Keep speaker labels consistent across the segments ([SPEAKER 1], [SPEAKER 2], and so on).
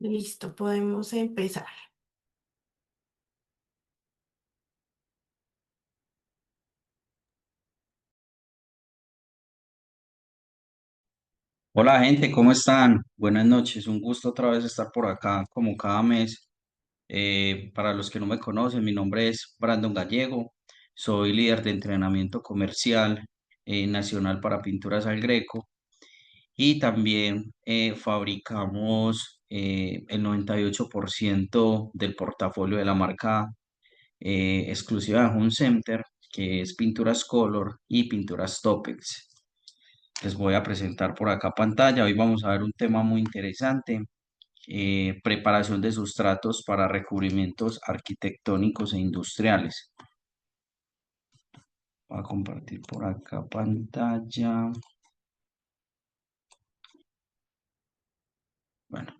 [SPEAKER 1] Listo, podemos empezar.
[SPEAKER 2] Hola gente, ¿cómo están? Buenas noches, un gusto otra vez estar por acá como cada mes. Para los que no me conocen, mi nombre es Brandon Gallego, soy líder de entrenamiento comercial nacional para pinturas al Greco y también fabricamos el 98% del portafolio de la marca exclusiva de Home Center, que es pinturas Color y pinturas Topex. Les voy a presentar por acá pantalla. Hoy vamos a ver un tema muy interesante, preparación de sustratos para recubrimientos arquitectónicos e industriales. Voy a compartir por acá pantalla. Bueno,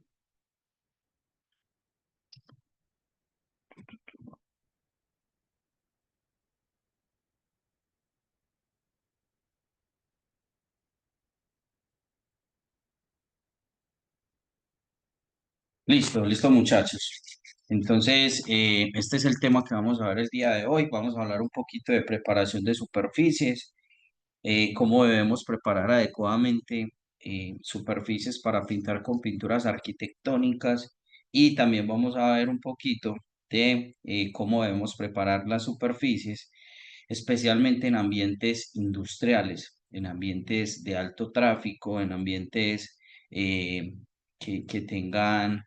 [SPEAKER 2] listo, listo muchachos. Entonces, este es el tema que vamos a ver el día de hoy. Vamos a hablar un poquito de preparación de superficies, cómo debemos preparar adecuadamente superficies para pintar con pinturas arquitectónicas y también vamos a ver un poquito de cómo debemos preparar las superficies, especialmente en ambientes industriales, en ambientes de alto tráfico, en ambientes eh, que tengan,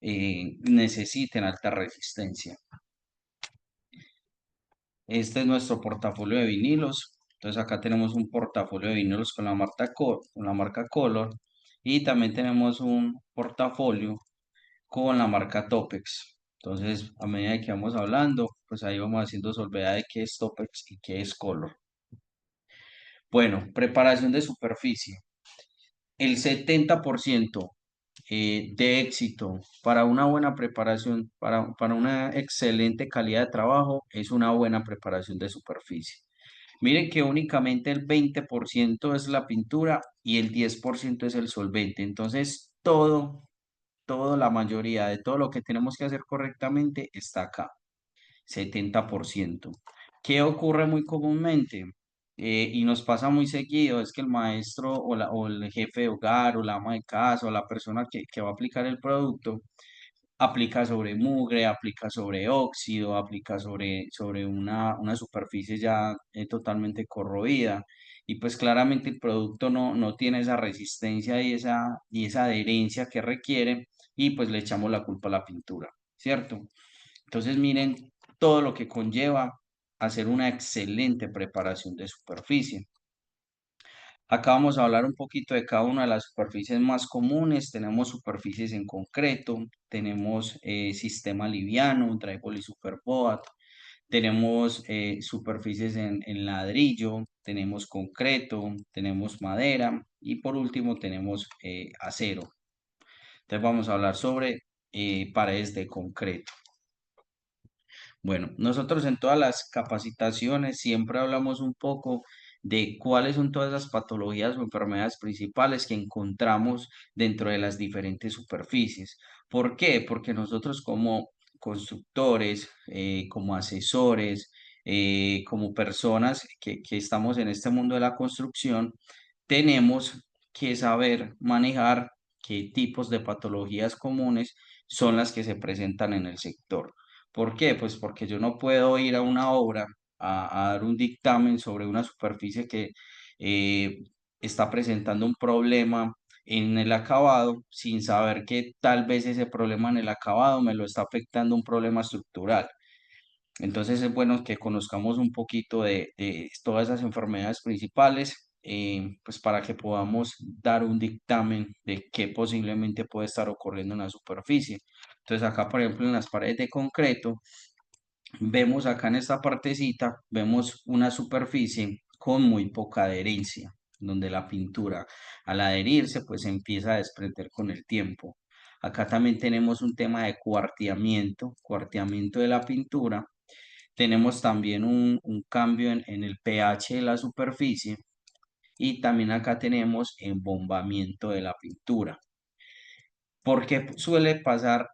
[SPEAKER 2] necesiten alta resistencia. Este es nuestro portafolio de vinilos. Entonces acá tenemos un portafolio de vinilos con la con la marca Color y también tenemos un portafolio con la marca Topex. Entonces, a medida que vamos hablando, pues ahí vamos haciendo solvedad de qué es Topex y qué es Color. Bueno, preparación de superficie. El 70% de éxito para una buena preparación, para una excelente calidad de trabajo, es una buena preparación de superficie. Miren que únicamente el 20% es la pintura y el 10% es el solvente. Entonces, la mayoría de todo lo que tenemos que hacer correctamente está acá, 70%. ¿Qué ocurre muy comúnmente? Y nos pasa muy seguido, es que el maestro o el jefe de hogar o la ama de casa o la persona que va a aplicar el producto aplica sobre mugre, aplica sobre óxido, aplica sobre una superficie ya totalmente corroída. Y pues claramente el producto no tiene esa resistencia y esa adherencia que requiere y pues le echamos la culpa a la pintura, ¿cierto? Entonces miren todo lo que conlleva hacer una excelente preparación de superficie. Acá vamos a hablar un poquito de cada una de las superficies más comunes. Tenemos superficies en concreto, tenemos sistema liviano, drywall y superboard, tenemos superficies en ladrillo, tenemos concreto, tenemos madera y por último tenemos acero. Entonces vamos a hablar sobre paredes de concreto. Bueno, nosotros en todas las capacitaciones siempre hablamos un poco de cuáles son todas las patologías o enfermedades principales que encontramos dentro de las diferentes superficies. ¿Por qué? Porque nosotros como constructores, como asesores, como personas que estamos en este mundo de la construcción, tenemos que saber manejar qué tipos de patologías comunes son las que se presentan en el sector. ¿Por qué? Pues porque yo no puedo ir a una obra a dar un dictamen sobre una superficie que eh, está presentando un problema en el acabado sin saber que tal vez ese problema en el acabado me lo está afectando un problema estructural. Entonces es bueno que conozcamos un poquito de todas esas enfermedades principales, pues para que podamos dar un dictamen de qué posiblemente puede estar ocurriendo en la superficie. Entonces acá, por ejemplo, en las paredes de concreto, vemos acá en esta partecita, vemos una superficie con muy poca adherencia, donde la pintura al adherirse pues empieza a desprender con el tiempo. Acá también tenemos un tema de cuarteamiento de la pintura. Tenemos también un cambio en el pH de la superficie y también acá tenemos embombamiento de la pintura. ¿Por qué suele pasar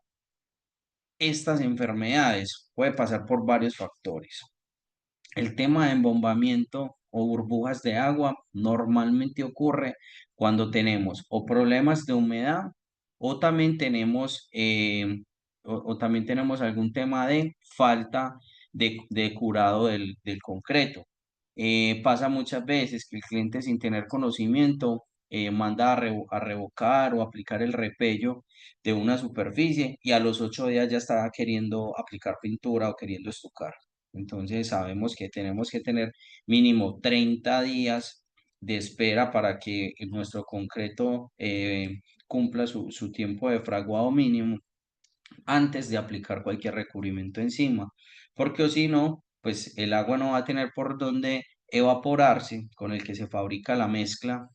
[SPEAKER 2] estas enfermedades? Puede pasar por varios factores. El tema de embombamiento o burbujas de agua normalmente ocurre cuando tenemos o problemas de humedad o también tenemos, o también tenemos algún tema de falta de curado del concreto. Pasa muchas veces que el cliente sin tener conocimiento manda a revocar o aplicar el repello de una superficie y a los 8 días ya está queriendo aplicar pintura o queriendo estucar. Entonces sabemos que tenemos que tener mínimo 30 días de espera para que nuestro concreto cumpla su tiempo de fraguado mínimo antes de aplicar cualquier recubrimiento encima, porque o si no, pues el agua no va a tener por dónde evaporarse con el que se fabrica la mezcla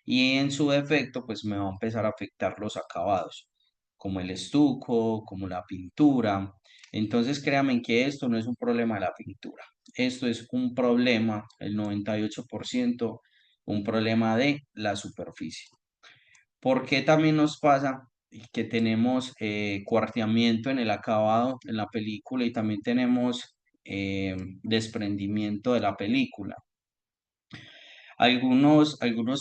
[SPEAKER 2] y en su defecto, pues me va a empezar a afectar los acabados, como el estuco, como la pintura. Entonces, créanme que esto no es un problema de la pintura. Esto es un problema, el 98%, un problema de la superficie. ¿Por qué también nos pasa que tenemos cuarteamiento en el acabado, en la película, y también tenemos desprendimiento de la película? Algunos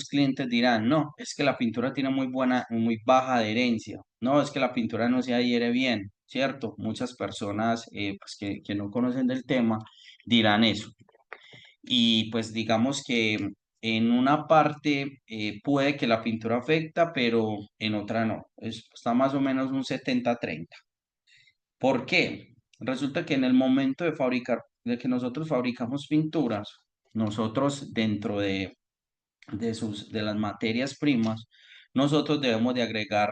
[SPEAKER 2] clientes dirán, no, es que la pintura tiene muy baja adherencia. No, es que la pintura no se adhiere bien, ¿cierto? Muchas personas pues que no conocen del tema dirán eso. Y pues digamos que en una parte puede que la pintura afecta, pero en otra no. Está más o menos un 70-30. ¿Por qué? Resulta que en el momento de que nosotros fabricamos pinturas, nosotros dentro de las materias primas, nosotros debemos de agregar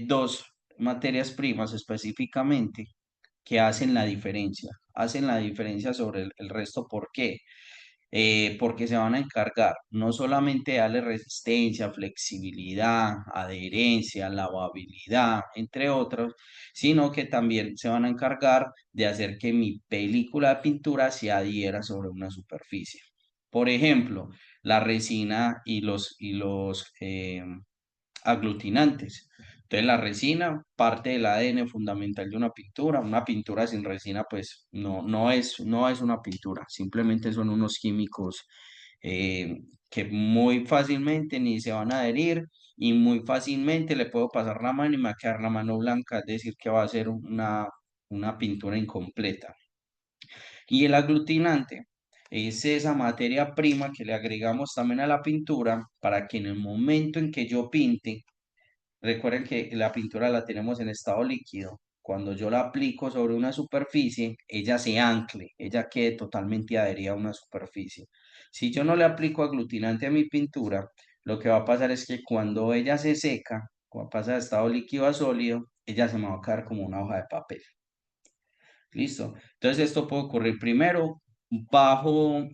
[SPEAKER 2] dos materias primas específicamente que hacen la diferencia sobre el resto. ¿Por qué? Porque se van a encargar no solamente de darle resistencia, flexibilidad, adherencia, lavabilidad, entre otros, sino que también se van a encargar de hacer que mi película de pintura se adhiera sobre una superficie. Por ejemplo, la resina y los aglutinantes. Entonces, la resina, parte del ADN fundamental de una pintura sin resina, pues no es una pintura, simplemente son unos químicos eh, que muy fácilmente ni se van a adherir y muy fácilmente le puedo pasar la mano y me va a quedar la mano blanca, es decir, que va a ser una pintura incompleta. Y el aglutinante es esa materia prima que le agregamos también a la pintura para que en el momento en que yo pinte, recuerden que la pintura la tenemos en estado líquido. Cuando yo la aplico sobre una superficie, ella se ancle, ella quede totalmente adherida a una superficie. Si yo no le aplico aglutinante a mi pintura, lo que va a pasar es que cuando ella se seca, cuando pasa de estado líquido a sólido, ella se me va a quedar como una hoja de papel. ¿Listo? Entonces esto puede ocurrir primero, bajo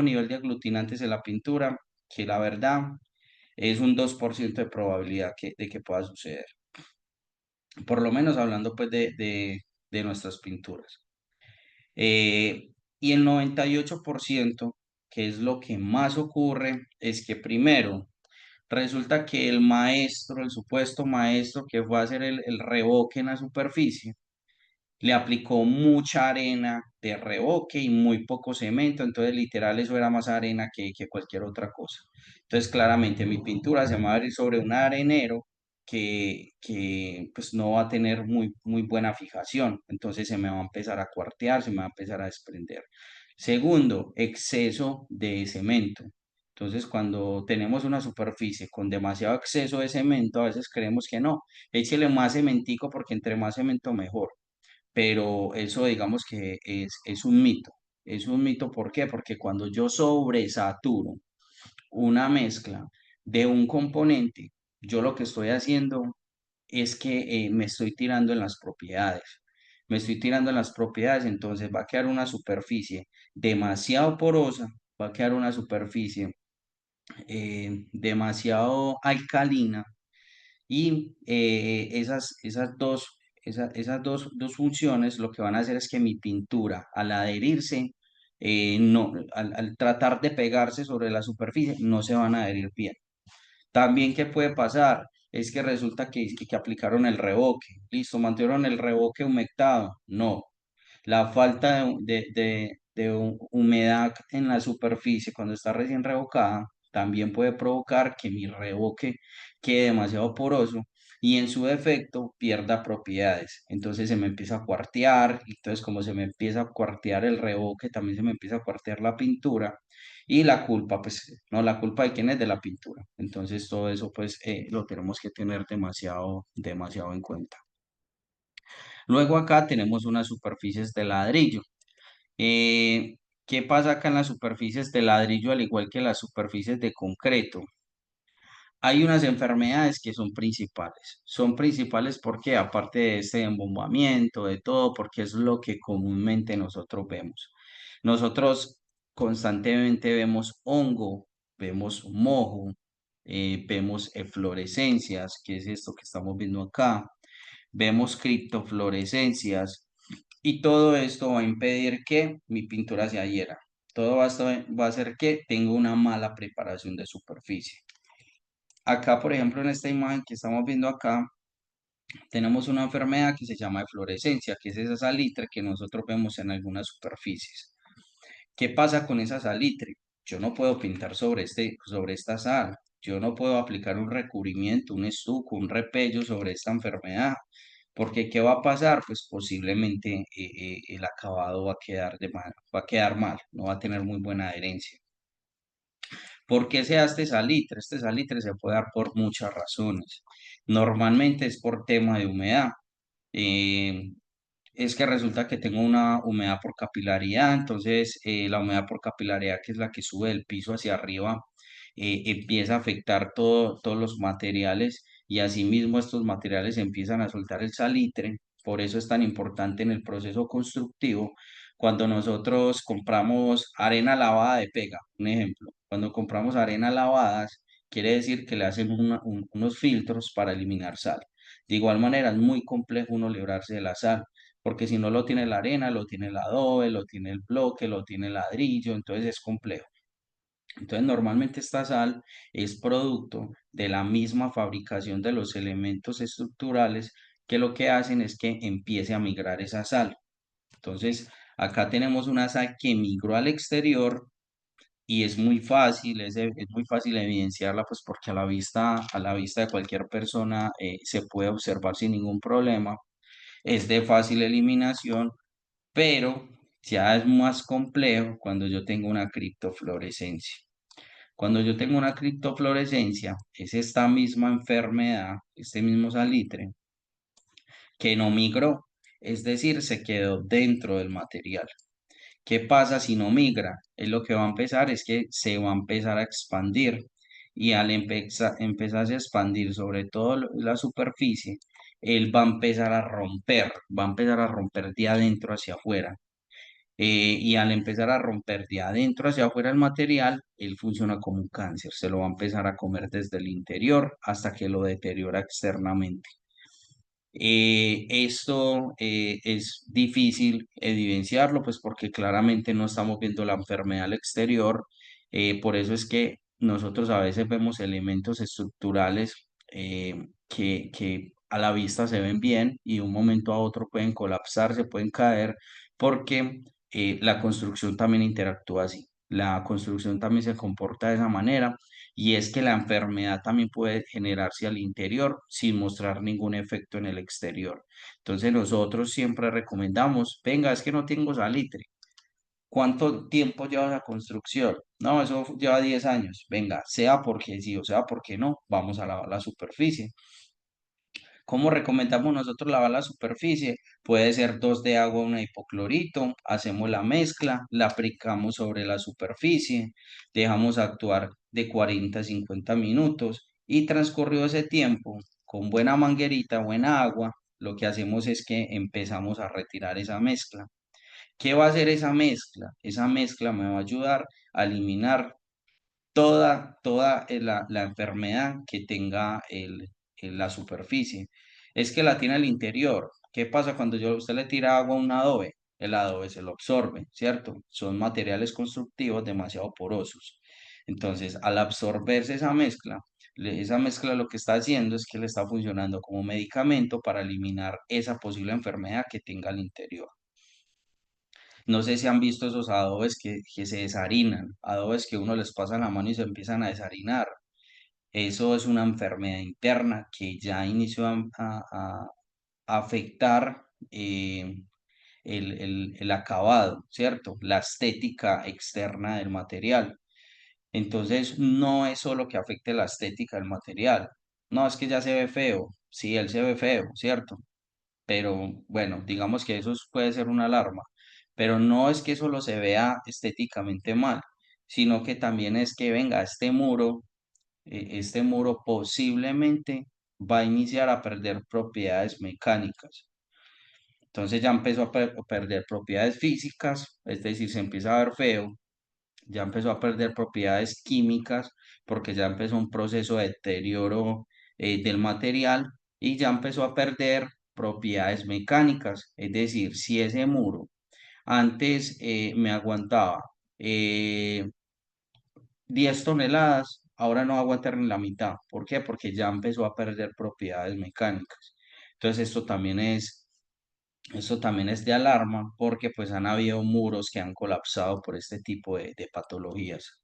[SPEAKER 2] nivel de aglutinantes en la pintura, que la verdad es un 2% de probabilidad de que pueda suceder. Por lo menos hablando pues de nuestras pinturas. Y el 98%, que es lo que más ocurre, es que primero, resulta que el maestro, el supuesto maestro que fue a hacer el revoque en la superficie, le aplicó mucha arena de revoque y muy poco cemento, entonces literal eso era más arena que cualquier otra cosa. Entonces claramente mi pintura se va a abrir sobre un arenero que pues no va a tener muy buena fijación, entonces se me va a empezar a cuartear, se me va a empezar a desprender. Segundo, exceso de cemento. Entonces, cuando tenemos una superficie con demasiado exceso de cemento, a veces creemos que no, échele más cementico porque entre más cemento mejor, pero eso digamos que es un mito. Es un mito, ¿por qué? Porque cuando yo sobresaturo una mezcla de un componente, yo lo que estoy haciendo es que me estoy tirando en las propiedades. Me estoy tirando en las propiedades, entonces va a quedar una superficie demasiado porosa, va a quedar una superficie demasiado alcalina y esas dos funciones lo que van a hacer es que mi pintura, al adherirse, no, al tratar de pegarse sobre la superficie, no se van a adherir bien. También, ¿qué puede pasar? es que resulta que aplicaron el revoque. Listo, mantuvieron el revoque humectado. No, la falta de humedad en la superficie cuando está recién revocada también puede provocar que mi revoque quede demasiado poroso y en su defecto pierda propiedades. Entonces se me empieza a cuartear, y entonces como se me empieza a cuartear el revoque, también se me empieza a cuartear la pintura y la culpa, pues no, la culpa de quién es de la pintura. Entonces todo eso pues lo tenemos que tener demasiado, demasiado en cuenta. Luego acá tenemos unas superficies de ladrillo. Eh, ¿Qué pasa acá en las superficies de ladrillo al igual que las superficies de concreto? Hay unas enfermedades que son principales. Son principales porque aparte de este embombamiento, de todo, porque es lo que comúnmente nosotros vemos. Nosotros constantemente vemos hongo, vemos mojo, vemos eflorescencias, que es esto que estamos viendo acá, vemos criptofluorescencias y todo esto va a impedir que mi pintura se adhiera. Todo va a hacer que tenga una mala preparación de superficie. Acá, por ejemplo, en esta imagen que estamos viendo acá, tenemos una enfermedad que se llama eflorescencia, que es esa salitre que nosotros vemos en algunas superficies. ¿Qué pasa con esa salitre? Yo no puedo pintar sobre esta sal. Yo no puedo aplicar un recubrimiento, un estuco, un repello sobre esta enfermedad. Porque ¿qué va a pasar? Pues posiblemente el acabado va a quedar mal, no va a tener muy buena adherencia. ¿Por qué se da este salitre? Este salitre se puede dar por muchas razones. Normalmente es por tema de humedad. Eh, es que resulta que tengo una humedad por capilaridad, entonces la humedad por capilaridad, que es la que sube del piso hacia arriba, empieza a afectar todos los materiales y asimismo estos materiales empiezan a soltar el salitre. Por eso es tan importante en el proceso constructivo. Cuando nosotros compramos arena lavada de pega, un ejemplo, cuando compramos arena lavadas, quiere decir que le hacen unos filtros para eliminar sal. De igual manera, es muy complejo uno librarse de la sal porque si no lo tiene la arena, lo tiene el adobe, lo tiene el bloque, lo tiene el ladrillo, entonces es complejo. Entonces, normalmente esta sal es producto de la misma fabricación de los elementos estructurales que lo que hacen es que empiece a migrar esa sal. Entonces, acá tenemos una sal que migró al exterior y es muy fácil, es muy fácil evidenciarla, pues porque a la vista de cualquier persona se puede observar sin ningún problema. Es de fácil eliminación, pero ya es más complejo cuando yo tengo una criptofluorescencia. Cuando yo tengo una criptofluorescencia, es esta misma enfermedad, este mismo salitre, que no migró, es decir, se quedó dentro del material. ¿Qué pasa si no migra? Es lo que va a empezar, es que se va a empezar a expandir y al empezarse a expandir sobre todo la superficie, él va a empezar a romper, va a empezar a romper de adentro hacia afuera. Y al empezar a romper de adentro hacia afuera el material, él funciona como un cáncer, se lo va a empezar a comer desde el interior hasta que lo deteriora externamente. Esto es difícil evidenciarlo, pues porque claramente no estamos viendo la enfermedad al exterior. Por eso es que nosotros a veces vemos elementos estructurales que a la vista se ven bien y de un momento a otro pueden colapsar, se pueden caer, porque la construcción también interactúa así. La construcción también se comporta de esa manera y es que la enfermedad también puede generarse al interior sin mostrar ningún efecto en el exterior. Entonces nosotros siempre recomendamos, venga, es que no tengo salitre. ¿Cuánto tiempo lleva la construcción? No, eso lleva 10 años. Venga, sea porque sí o sea porque no, vamos a lavar la superficie. ¿Cómo recomendamos nosotros lavar la superficie? Puede ser 2 de agua, una hipoclorito, hacemos la mezcla, la aplicamos sobre la superficie, dejamos actuar de 40 a 50 minutos y transcurrido ese tiempo, con buena manguerita, buena agua, lo que hacemos es que empezamos a retirar esa mezcla. ¿Qué va a hacer esa mezcla? Esa mezcla me va a ayudar a eliminar toda la enfermedad que tenga la superficie. Es que la tiene al interior. ¿Qué pasa cuando usted le tira agua a un adobe? El adobe se lo absorbe, ¿cierto? Son materiales constructivos demasiado porosos. Entonces, al absorberse esa mezcla, Esa mezcla lo que está haciendo es que le está funcionando como medicamento para eliminar esa posible enfermedad que tenga al interior. No sé si han visto esos adobes que se desharinan, adobes que uno les pasa la mano y se empiezan a desharinar. Eso es una enfermedad interna que ya inició a afectar el acabado, ¿cierto? La estética externa del material. Entonces, no es solo que afecte la estética del material. No, es que ya se ve feo. Sí, él se ve feo, ¿cierto? Pero bueno, digamos que puede ser una alarma. Pero no es que solo se vea estéticamente mal, sino que también es que venga este muro posiblemente va a iniciar a perder propiedades mecánicas. Entonces ya empezó a perder propiedades físicas, es decir, se empieza a ver feo, ya empezó a perder propiedades químicas porque ya empezó un proceso de deterioro del material y ya empezó a perder propiedades mecánicas. Es decir, si ese muro antes me aguantaba eh, 10 toneladas, ahora no va a aguantar ni la mitad. ¿Por qué? Porque ya empezó a perder propiedades mecánicas. Entonces esto también es de alarma porque pues han habido muros que han colapsado por este tipo de patologías.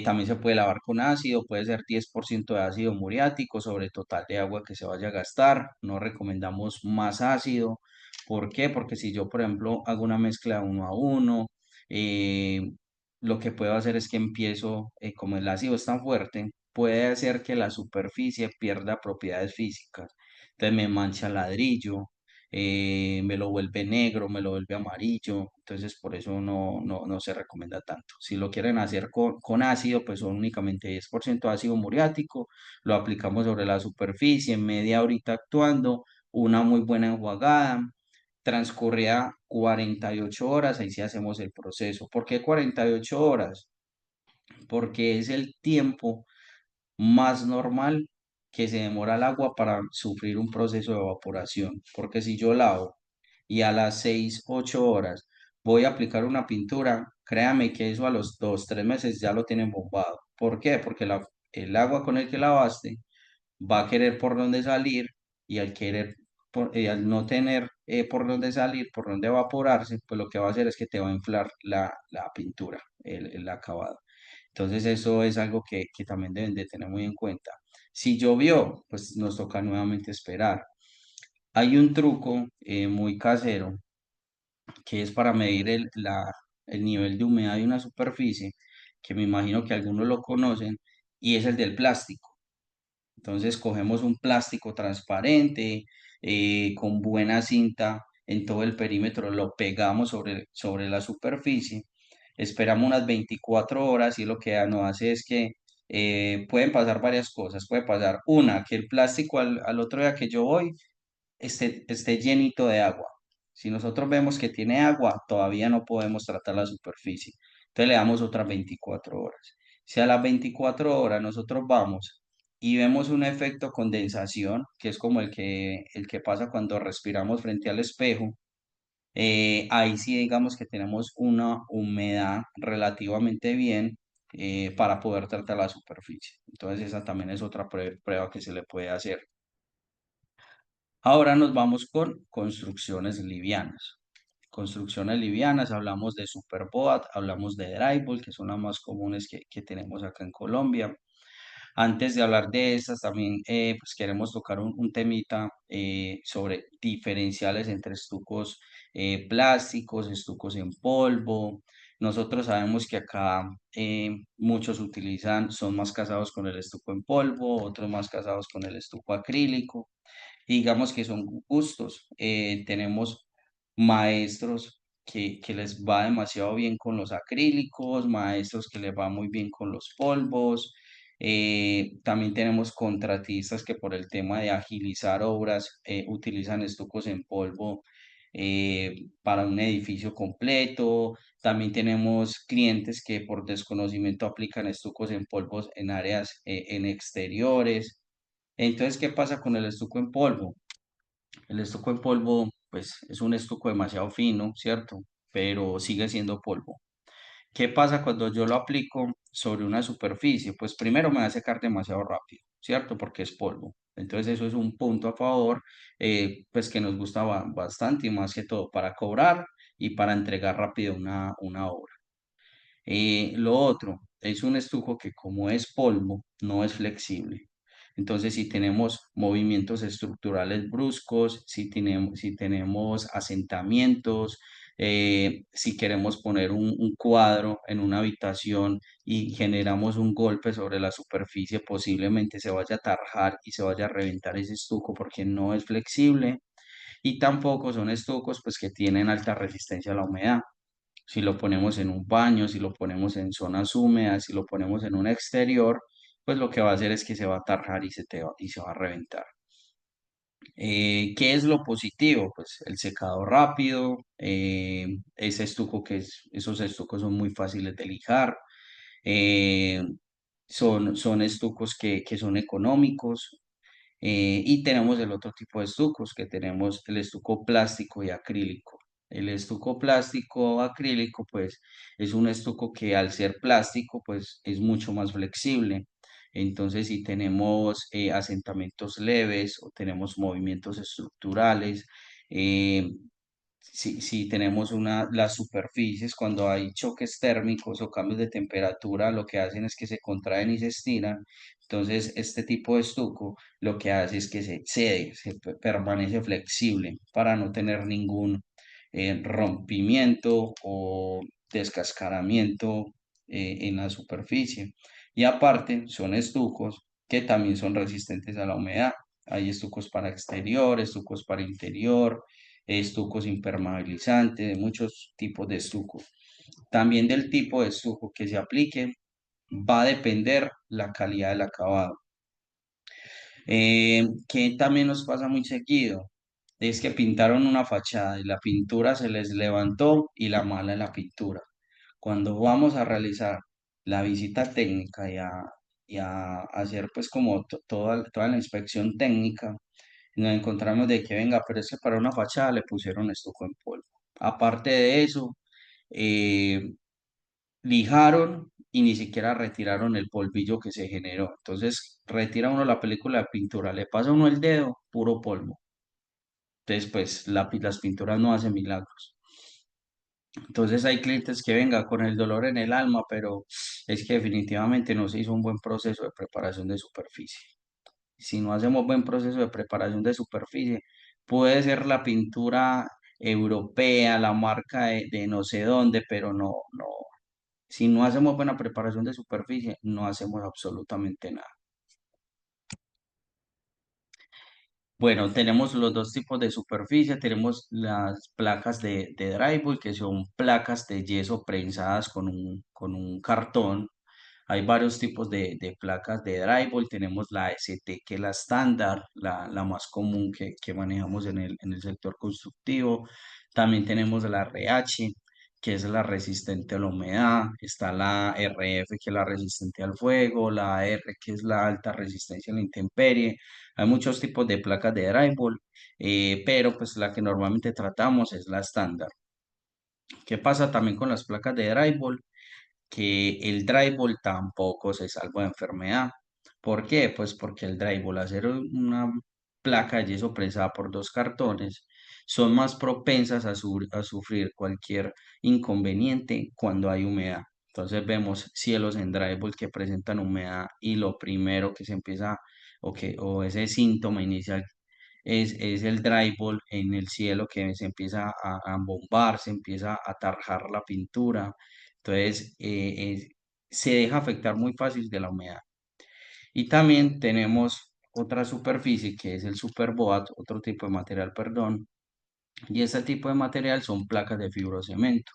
[SPEAKER 2] También se puede lavar con ácido, puede ser 10% de ácido muriático sobre el total de agua que se vaya a gastar. No recomendamos más ácido. ¿Por qué? Porque si yo, por ejemplo, hago una mezcla 1 a 1, eh, lo que puedo hacer es que empiezo, como el ácido es tan fuerte, puede hacer que la superficie pierda propiedades físicas. Entonces me mancha el ladrillo, me lo vuelve negro, me lo vuelve amarillo, entonces por eso no se recomienda tanto. Si lo quieren hacer con ácido, pues son únicamente 10% ácido muriático, lo aplicamos sobre la superficie, media horita actuando, una muy buena enjuagada, transcurría 48 horas, ahí sí hacemos el proceso. ¿Por qué 48 horas? Porque es el tiempo más normal que se demora el agua para sufrir un proceso de evaporación. Porque si yo lavo y a las 6, 8 horas voy a aplicar una pintura, créame que eso a los 2, 3 meses ya lo tienen bombado. ¿Por qué? Porque el agua con el que lavaste va a querer por dónde salir y al no tener por dónde salir, por dónde evaporarse, pues lo que va a hacer es que te va a inflar la pintura, el acabado. Entonces eso es algo que también deben de tener muy en cuenta. Si llovió, pues nos toca nuevamente esperar. Hay un truco muy casero que es para medir el nivel de humedad de una superficie, que me imagino que algunos lo conocen, y es el del plástico. Entonces cogemos un plástico transparente con buena cinta en todo el perímetro, lo pegamos sobre la superficie, esperamos unas 24 horas y lo que nos hace es que pueden pasar varias cosas. Puede pasar una, que el plástico al otro día que yo voy esté llenito de agua. Si nosotros vemos que tiene agua, todavía no podemos tratar la superficie. Entonces le damos otras 24 horas. Si a las 24 horas nosotros vamos y vemos un efecto condensación, que es como el que pasa cuando respiramos frente al espejo, ahí sí digamos que tenemos una humedad relativamente bien para poder tratar la superficie. Entonces esa también es otra prueba que se le puede hacer. Ahora nos vamos con construcciones livianas. Construcciones livianas, hablamos de Superboat, hablamos de Drywall, que son las más comunes que tenemos acá en Colombia. Antes de hablar de estas, también pues queremos tocar un temita sobre diferenciales entre estucos plásticos, estucos en polvo. Nosotros sabemos que acá muchos son más casados con el estuco en polvo, otros más casados con el estuco acrílico. Digamos que son gustos. Tenemos maestros que les va demasiado bien con los acrílicos, maestros que les va muy bien con los polvos. También tenemos contratistas que por el tema de agilizar obras utilizan estucos en polvo para un edificio completo. También tenemos clientes que por desconocimiento aplican estucos en polvos en áreas en exteriores. Entonces, ¿qué pasa con el estuco en polvo? El estuco en polvo, pues es un estuco demasiado fino, ¿cierto? Pero sigue siendo polvo. ¿Qué pasa cuando yo lo aplico sobre una superficie? Pues primero me va a secar demasiado rápido, ¿cierto? Porque es polvo. Entonces eso es un punto a favor, pues que nos gusta bastante y más que todo para cobrar y para entregar rápido una obra. Lo otro es un estuco que como es polvo, no es flexible. Entonces, si tenemos movimientos estructurales bruscos, si tenemos asentamientos, si queremos poner un cuadro en una habitación y generamos un golpe sobre la superficie, posiblemente se vaya a tarjar y se vaya a reventar ese estuco porque no es flexible y tampoco son estucos pues que tienen alta resistencia a la humedad. Si lo ponemos en un baño, si lo ponemos en zonas húmedas, si lo ponemos en un exterior, pues lo que va a hacer es que se va a tarjar y se va a reventar. ¿Qué es lo positivo? Pues el secado rápido, ese estuco esos estucos son muy fáciles de lijar, eh, son estucos que son económicos, y tenemos el otro tipo de estucos, que tenemos el estuco plástico y acrílico. El estuco plástico acrílico, pues, es un estuco que al ser plástico, pues, es mucho más flexible. Entonces, si tenemos asentamientos leves o tenemos movimientos estructurales, eh, si tenemos las superficies, cuando hay choques térmicos o cambios de temperatura, lo que hacen es que se contraen y se estiran. Entonces, este tipo de estuco lo que hace es que se cede, permanece flexible para no tener ningún rompimiento o descascaramiento en la superficie. Y aparte, son estucos que también son resistentes a la humedad. Hay estucos para exterior, estucos para interior, estucos impermeabilizantes, de muchos tipos de estuco. También del tipo de estuco que se aplique va a depender la calidad del acabado. Que también nos pasa muy seguido, es que pintaron una fachada y la pintura se les levantó y la mala es la pintura. Cuando vamos a realizar la visita técnica y a hacer pues como toda la inspección técnica, nos encontramos de que venga, pero es que para una fachada le pusieron estuco en polvo. Aparte de eso, eh, lijaron y ni siquiera retiraron el polvillo que se generó. Entonces, retira uno la película de pintura, le pasa uno el dedo, puro polvo. Entonces, pues las pinturas no hacen milagros. Entonces hay clientes que venga con el dolor en el alma, pero es que definitivamente no se hizo un buen proceso de preparación de superficie. Si no hacemos buen proceso de preparación de superficie, puede ser la pintura europea, la marca de no sé dónde, pero no. Si no hacemos buena preparación de superficie, no hacemos absolutamente nada. Bueno, tenemos los dos tipos de superficie. Tenemos las placas de drywall, que son placas de yeso prensadas con un cartón. Hay varios tipos de placas de drywall. Tenemos la ST, que es la estándar, la más común que manejamos en el sector constructivo. También tenemos la RH, que es la resistente a la humedad. Está la RF, que es la resistente al fuego. La AR, que es la alta resistencia a la intemperie. Hay muchos tipos de placas de drywall, pero pues la que normalmente tratamos es la estándar. ¿Qué pasa también con las placas de drywall? Que el drywall tampoco se salva de enfermedad. ¿Por qué? Pues porque el drywall, al ser una placa de yeso prensada por dos cartones, son más propensas a sufrir cualquier inconveniente cuando hay humedad. Entonces vemos cielos en drywall que presentan humedad y lo primero que se empieza o ese síntoma inicial es el drywall en el cielo que se empieza a bombar, se empieza a tarjar la pintura. Entonces, se deja afectar muy fácil de la humedad. Y también tenemos otra superficie que es el superboat, otro tipo de material, perdón. Y este tipo de material son placas de fibrocemento.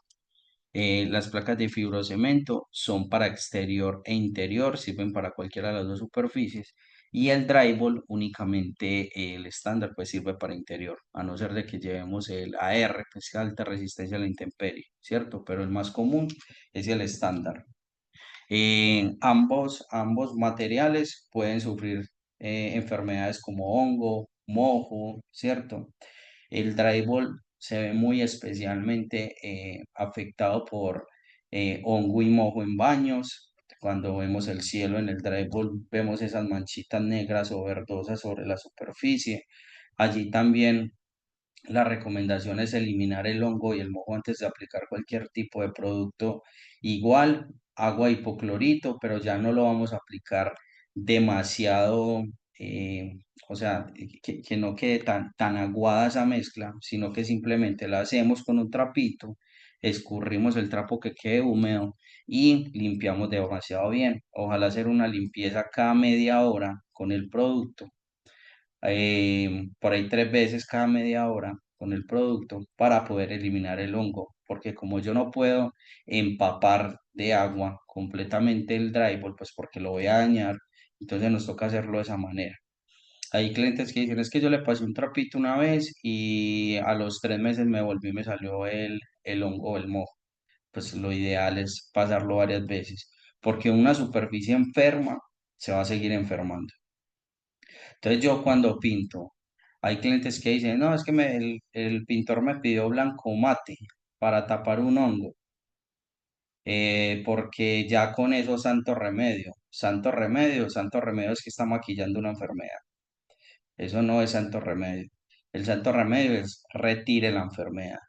[SPEAKER 2] Las placas de fibrocemento son para exterior e interior, sirven para cualquiera de las dos superficies. Y el drywall únicamente, el estándar, pues sirve para interior, a no ser de que llevemos el AR, que es alta resistencia a la intemperie, ¿cierto? Pero el más común es el estándar. Ambos materiales pueden sufrir enfermedades como hongo, mojo, ¿cierto? El drywall se ve muy especialmente afectado por hongo y mojo en baños. Cuando vemos el cielo en el drywall, vemos esas manchitas negras o verdosas sobre la superficie. Allí también la recomendación es eliminar el hongo y el mojo antes de aplicar cualquier tipo de producto. Igual, agua hipoclorito, pero ya no lo vamos a aplicar demasiado, eh, o sea, que no quede tan aguada esa mezcla, sino que simplemente la hacemos con un trapito, escurrimos el trapo que quede húmedo y limpiamos demasiado bien. Ojalá hacer una limpieza cada media hora con el producto, por ahí 3 veces cada media hora con el producto para poder eliminar el hongo, porque como yo no puedo empapar de agua completamente el drywall, pues porque lo voy a dañar, entonces nos toca hacerlo de esa manera. Hay clientes que dicen, es que yo le pasé un trapito una vez y a los 3 meses me volví y me salió el hongo o el mojo. Pues lo ideal es pasarlo varias veces, porque una superficie enferma se va a seguir enfermando. Entonces yo cuando pinto, hay clientes que dicen, no, es que el pintor me pidió blanco mate para tapar un hongo, porque ya con eso santo remedio es que está maquillando una enfermedad. Eso no es santo remedio. El santo remedio es retire la enfermedad,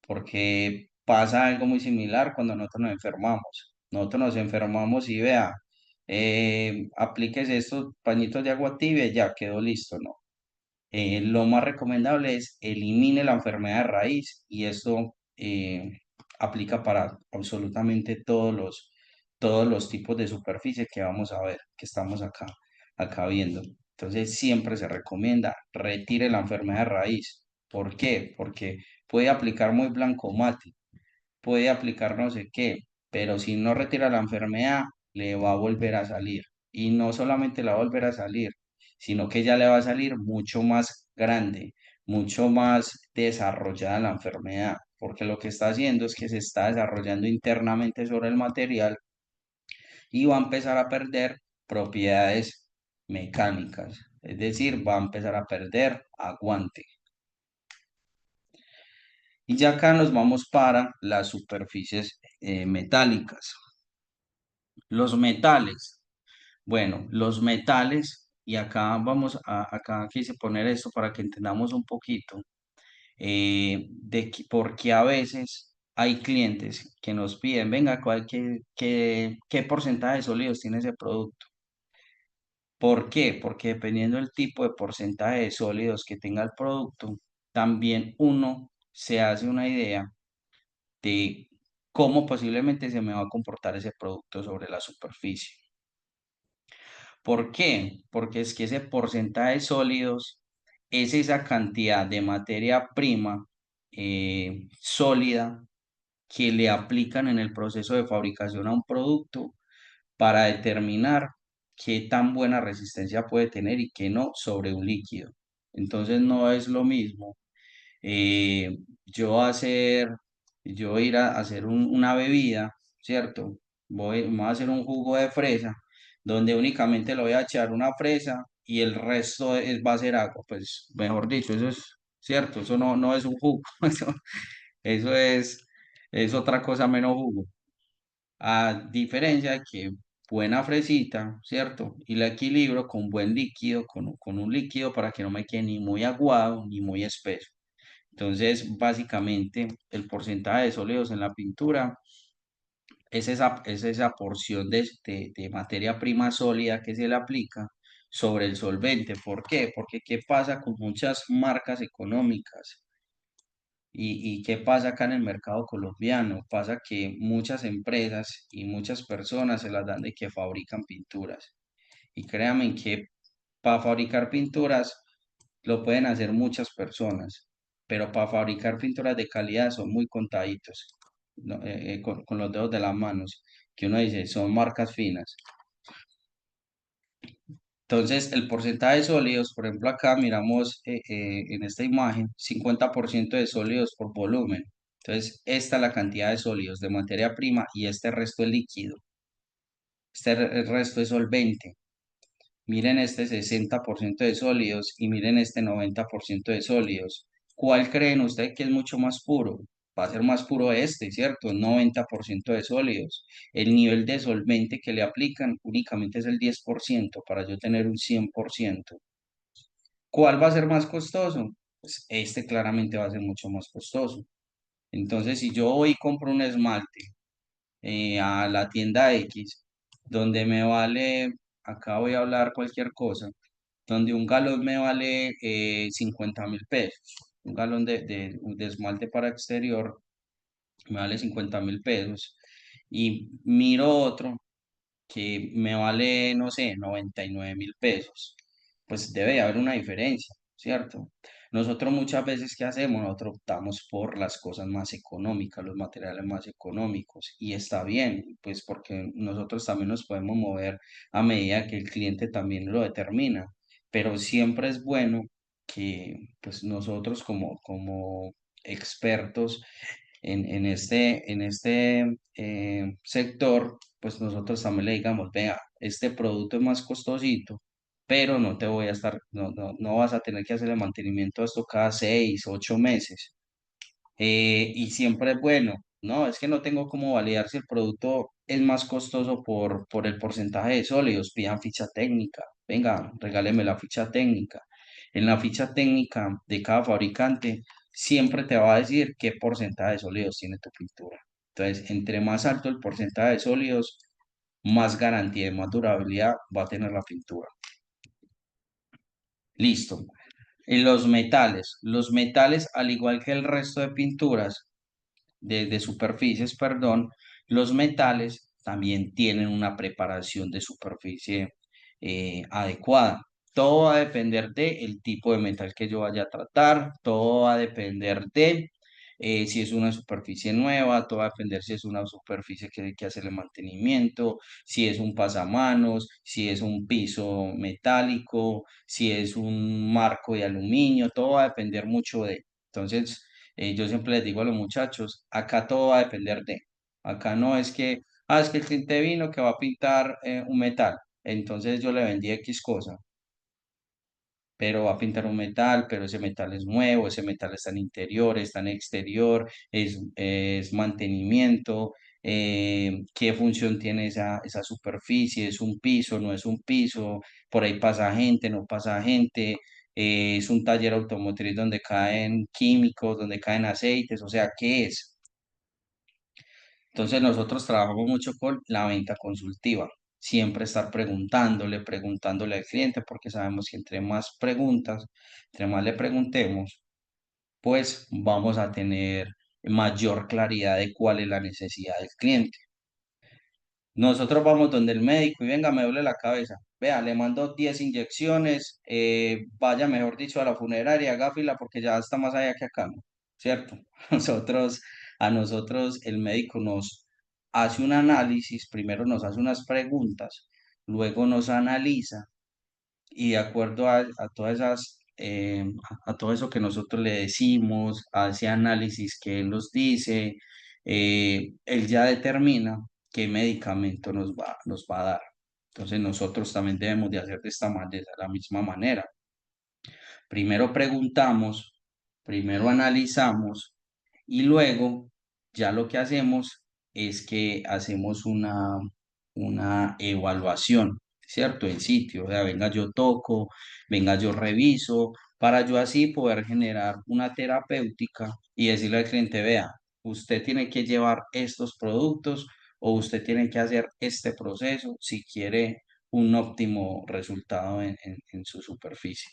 [SPEAKER 2] porque pasa algo muy similar cuando nosotros nos enfermamos. Nosotros nos enfermamos y vea, aplíquese estos pañitos de agua tibia y ya quedó listo, ¿no? Lo más recomendable es elimine la enfermedad de raíz y esto aplica para absolutamente todos los tipos de superficie que vamos a ver, que estamos acá viendo. Entonces siempre se recomienda retire la enfermedad de raíz. ¿Por qué? Porque puede aplicar muy blanco mate, puede aplicar no sé qué, pero si no retira la enfermedad, le va a volver a salir. Y no solamente le va a volver a salir, sino que ya le va a salir mucho más grande, mucho más desarrollada la enfermedad, porque lo que está haciendo es que se está desarrollando internamente sobre el material y va a empezar a perder propiedades mecánicas, es decir, va a empezar a perder aguante. Y ya acá nos vamos para las superficies metálicas. Los metales. Bueno, los metales, y acá acá quise poner esto para que entendamos un poquito, porque a veces hay clientes que nos piden, venga, ¿qué porcentaje de sólidos tiene ese producto? ¿Por qué? Porque dependiendo del tipo de porcentaje de sólidos que tenga el producto, también uno se hace una idea de cómo posiblemente se me va a comportar ese producto sobre la superficie. ¿Por qué? Porque es que ese porcentaje de sólidos es esa cantidad de materia prima sólida que le aplican en el proceso de fabricación a un producto para determinar qué tan buena resistencia puede tener y qué no sobre un líquido. Entonces no es lo mismo eh, yo hacer, yo ir a hacer una bebida, ¿cierto? Me voy a hacer un jugo de fresa, donde únicamente le voy a echar una fresa y el resto va a ser agua. Pues mejor dicho, eso es cierto, eso no es un jugo, eso es otra cosa menos jugo. A diferencia de que buena fresita, ¿cierto? Y la equilibro con buen líquido, con un líquido para que no me quede ni muy aguado ni muy espeso. Entonces, básicamente, el porcentaje de sólidos en la pintura es esa porción de materia prima sólida que se le aplica sobre el solvente. ¿Por qué? Porque ¿qué pasa con muchas marcas económicas? ¿Y qué pasa acá en el mercado colombiano? Pasa que muchas empresas y muchas personas se las dan de que fabrican pinturas. Y créanme que para fabricar pinturas lo pueden hacer muchas personas, pero para fabricar pinturas de calidad son muy contaditos, ¿no? Con los dedos de las manos, que uno dice, son marcas finas. Entonces, el porcentaje de sólidos, por ejemplo, acá miramos en esta imagen, 50% de sólidos por volumen. Entonces, esta es la cantidad de sólidos de materia prima y este resto es líquido. El resto es solvente. Miren este 60% de sólidos y miren este 90% de sólidos. ¿Cuál creen ustedes que es mucho más puro? va a ser más puro este, ¿cierto? 90% de sólidos. El nivel de solvente que le aplican únicamente es el 10% para yo tener un 100%. ¿Cuál va a ser más costoso? Pues este claramente va a ser mucho más costoso. Entonces, si yo voy y compro un esmalte a la tienda X, donde me vale, acá voy a hablar cualquier cosa, donde un galón me vale 50.000 pesos, un galón de esmalte para exterior me vale 50.000 pesos, y miro otro que me vale, no sé, 99.000 pesos, pues debe haber una diferencia, ¿cierto? Nosotros muchas veces, ¿qué hacemos? Nosotros optamos por las cosas más económicas, los materiales más económicos, y está bien, pues porque nosotros también nos podemos mover a medida que el cliente también lo determina, pero siempre es bueno que pues nosotros como expertos en este sector, pues nosotros también le digamos, vea, este producto es más costosito, pero no te voy a estar, no vas a tener que hacer el mantenimiento de esto cada 6, 8 meses. Y siempre es bueno, no, es que no tengo cómo validar si el producto es más costoso por el porcentaje de sólidos, pidan ficha técnica, venga, regáleme la ficha técnica. En la ficha técnica de cada fabricante siempre te va a decir qué porcentaje de sólidos tiene tu pintura. Entonces, entre más alto el porcentaje de sólidos, más garantía y más durabilidad va a tener la pintura. Listo. En los metales, al igual que el resto de pinturas, de superficies, perdón, los metales también tienen una preparación de superficie adecuada. Todo va a depender del tipo de metal que yo vaya a tratar, todo va a depender de si es una superficie nueva, todo va a depender si es una superficie que hay que hacerle mantenimiento, si es un pasamanos, si es un piso metálico, si es un marco de aluminio, todo va a depender mucho de. Entonces, yo siempre les digo a los muchachos, acá todo va a depender de. Acá no es que, es que el cliente vino que va a pintar un metal, entonces yo le vendí X cosa, pero va a pintar un metal, pero ese metal es nuevo, ese metal está en interior, está en exterior, es mantenimiento, qué función tiene esa superficie, es un piso, no es un piso, por ahí pasa gente, no pasa gente, es un taller automotriz donde caen químicos, donde caen aceites, o sea, ¿qué es? Entonces nosotros trabajamos mucho con la venta consultiva, siempre estar preguntándole al cliente, porque sabemos que entre más preguntas, entre más le preguntemos, pues vamos a tener mayor claridad de cuál es la necesidad del cliente. Nosotros vamos donde el médico y venga, me duele la cabeza. Vea, le mando 10 inyecciones, vaya, mejor dicho, a la funeraria, haga fila porque ya está más allá que acá, ¿no? ¿Cierto? Nosotros, a nosotros el médico nos hace un análisis, primero nos hace unas preguntas, luego nos analiza y de acuerdo a todas esas, a todo eso que nosotros le decimos, a ese análisis que él nos dice, él ya determina qué medicamento nos va a dar. Entonces nosotros también debemos de hacer de la misma manera. Primero preguntamos, primero analizamos y luego ya lo que hacemos es que hacemos una evaluación, ¿cierto? En sitio, o sea, venga yo toco, venga yo reviso, para yo así poder generar una terapéutica y decirle al cliente, vea, usted tiene que llevar estos productos o usted tiene que hacer este proceso si quiere un óptimo resultado en su superficie.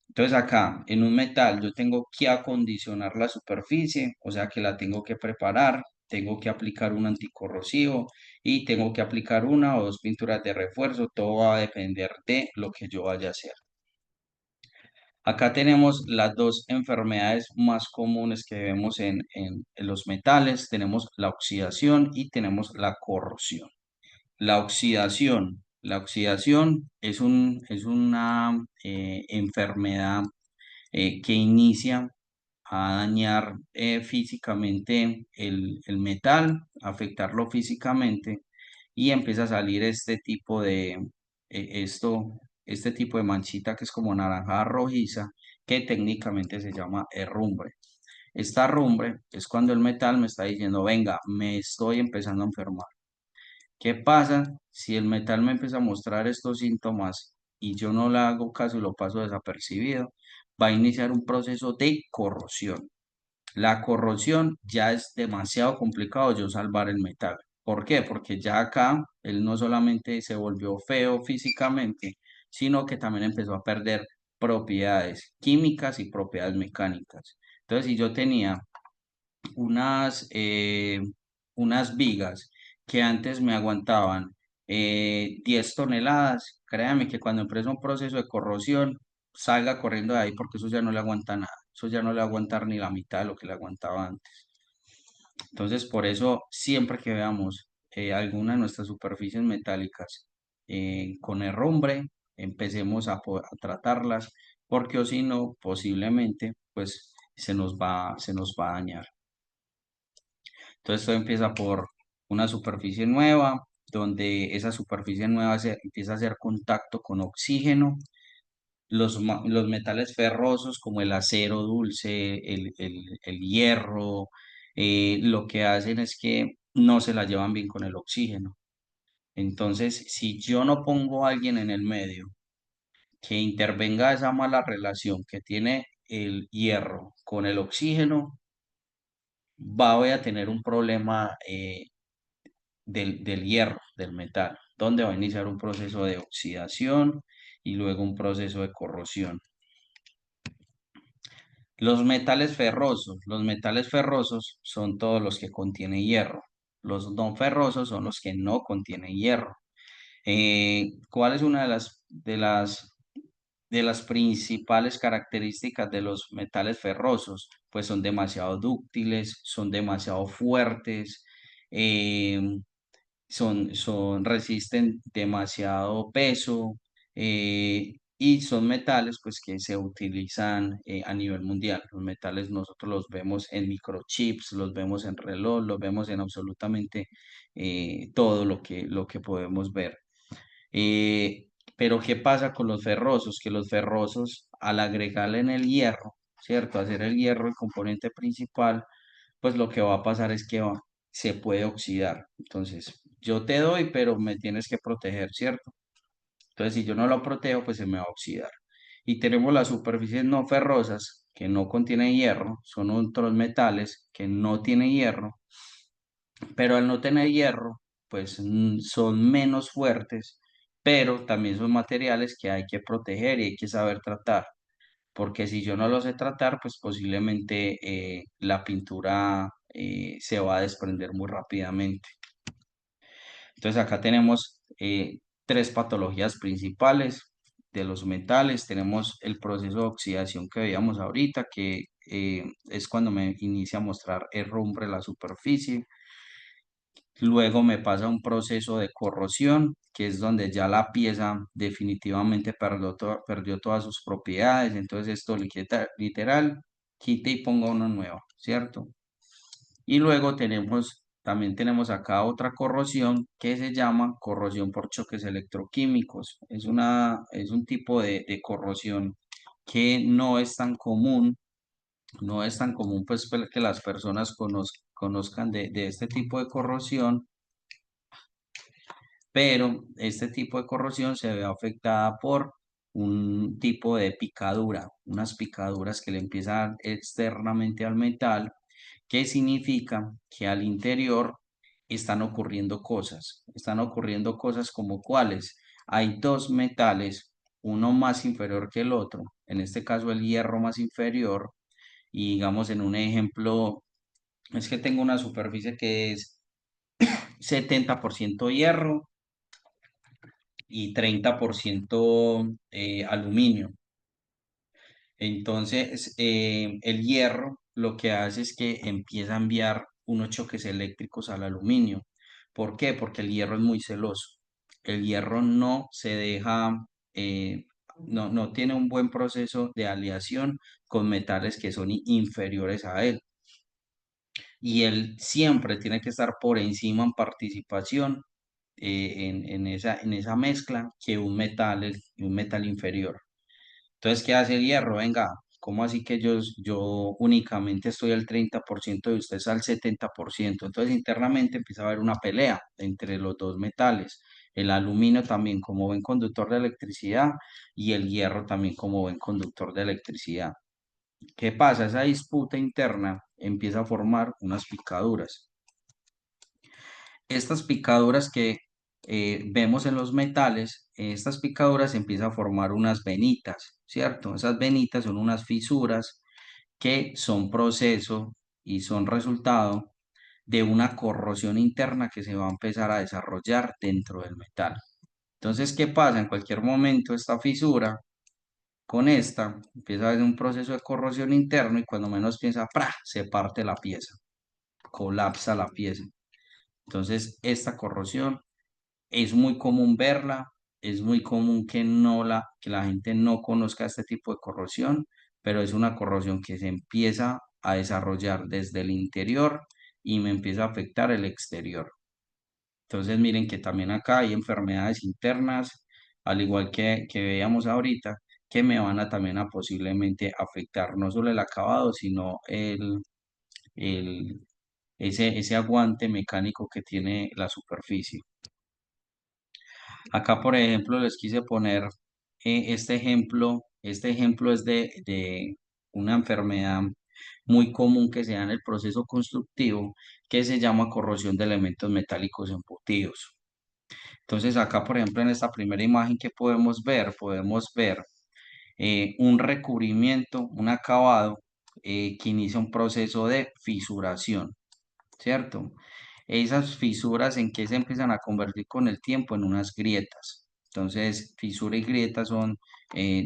[SPEAKER 2] Entonces acá en un metal yo tengo que acondicionar la superficie, o sea que la tengo que preparar, tengo que aplicar un anticorrosivo y tengo que aplicar una o dos pinturas de refuerzo, todo va a depender de lo que yo vaya a hacer. Acá tenemos las dos enfermedades más comunes que vemos en los metales, tenemos la oxidación y tenemos la corrosión. La oxidación es una enfermedad que inicia a dañar físicamente el metal, afectarlo físicamente y empieza a salir este tipo de manchita que es como naranja rojiza, que técnicamente se llama herrumbre. Esta rumbre es cuando el metal me está diciendo, venga, me estoy empezando a enfermar. ¿Qué pasa si el metal me empieza a mostrar estos síntomas y yo no le hago caso y lo paso desapercibido? Va a iniciar un proceso de corrosión. La corrosión ya es demasiado complicado yo salvar el metal. ¿Por qué? Porque ya acá él no solamente se volvió feo físicamente, sino que también empezó a perder propiedades químicas y propiedades mecánicas. Entonces, si yo tenía unas, unas vigas que antes me aguantaban 10 toneladas, créame que cuando empieza un proceso de corrosión, salga corriendo de ahí porque eso ya no le aguanta nada, eso ya no le va a aguantar ni la mitad de lo que le aguantaba antes. Entonces, por eso, siempre que veamos alguna de nuestras superficies metálicas con herrumbre, empecemos a tratarlas, porque o si no, posiblemente, pues se nos va a dañar. Entonces todo empieza por una superficie nueva, donde esa superficie nueva empieza a hacer contacto con oxígeno. Los metales ferrosos como el acero dulce, el hierro, lo que hacen es que no se la llevan bien con el oxígeno. Entonces, si yo no pongo a alguien en el medio que intervenga esa mala relación que tiene el hierro con el oxígeno, voy a tener un problema del hierro, del metal, donde va a iniciar un proceso de oxidación y luego un proceso de corrosión. Los metales ferrosos son todos los que contienen hierro. Los no ferrosos son los que no contienen hierro. ¿Cuál es una de las principales características de los metales ferrosos? Pues son demasiado dúctiles, son demasiado fuertes, eh, resisten demasiado peso y son metales pues que se utilizan a nivel mundial. Los metales nosotros los vemos en microchips, los vemos en reloj, los vemos en absolutamente todo lo que podemos ver. Eh, pero ¿qué pasa con los ferrosos? Que los ferrosos al agregarle en el hierro, ¿cierto? Hacer el hierro el componente principal, pues lo que va a pasar es que se puede oxidar. Entonces, yo te doy, pero me tienes que proteger, ¿cierto? Entonces, si yo no lo protejo, pues se me va a oxidar. Y tenemos las superficies no ferrosas que no contienen hierro, son otros metales que no tienen hierro, pero al no tener hierro, pues son menos fuertes, pero también son materiales que hay que proteger y hay que saber tratar porque si yo no lo sé tratar, pues posiblemente la pintura se va a desprender muy rápidamente. Entonces acá tenemos tres patologías principales de los metales. Tenemos el proceso de oxidación que veíamos ahorita, que es cuando me inicia a mostrar herrumbre la superficie. Luego me pasa un proceso de corrosión, que es donde ya la pieza definitivamente perdió todas sus propiedades. Entonces esto literal, quite y ponga una nueva, ¿cierto? Y luego también tenemos acá otra corrosión que se llama corrosión por choques electroquímicos. Es un tipo de corrosión que no es tan común, no es tan común pues que las personas conozcan de este tipo de corrosión, pero este tipo de corrosión se ve afectada por un tipo de picadura, unas picaduras que le empiezan externamente al metal, que significa que al interior están ocurriendo cosas como cuáles. Hay dos metales, uno más inferior que el otro, en este caso el hierro más inferior, y digamos en un ejemplo, es que tengo una superficie que es 70% hierro y 30% aluminio. Entonces, el hierro lo que hace es que empieza a enviar unos choques eléctricos al aluminio. ¿Por qué? Porque el hierro es muy celoso. El hierro no se deja, no tiene un buen proceso de aleación con metales que son inferiores a él. Y él siempre tiene que estar por encima en participación en esa mezcla que un metal inferior. Entonces, ¿qué hace el hierro? Venga, ¿cómo así que yo únicamente estoy al 30% y usted está al 70%? Entonces internamente empieza a haber una pelea entre los dos metales. El aluminio también como buen conductor de electricidad y el hierro también como buen conductor de electricidad. ¿Qué pasa? Esa disputa interna empieza a formar unas picaduras. Estas picaduras que vemos en los metales, estas picaduras empiezan a formar unas venitas, ¿cierto? Esas venitas son unas fisuras que son proceso y son resultado de una corrosión interna que se va a empezar a desarrollar dentro del metal. Entonces, ¿qué pasa? En cualquier momento esta fisura, con esta, empieza a haber un proceso de corrosión interno y cuando menos piensa, ¡pra!, se parte la pieza, colapsa la pieza. Entonces, esta corrosión es muy común verla, es muy común que la gente no conozca este tipo de corrosión, pero es una corrosión que se empieza a desarrollar desde el interior y me empieza a afectar el exterior. Entonces miren que también acá hay enfermedades internas, al igual que veíamos ahorita, que me van a también a posiblemente afectar no solo el acabado, sino el, ese aguante mecánico que tiene la superficie. Acá, por ejemplo, les quise poner este ejemplo. Este ejemplo es de una enfermedad muy común que se da en el proceso constructivo, que se llama corrosión de elementos metálicos embutidos. Entonces, acá, por ejemplo, en esta primera imagen que podemos ver un recubrimiento, un acabado que inicia un proceso de fisuración, ¿cierto? Esas fisuras en que se empiezan a convertir con el tiempo en unas grietas. Entonces, fisura y grieta son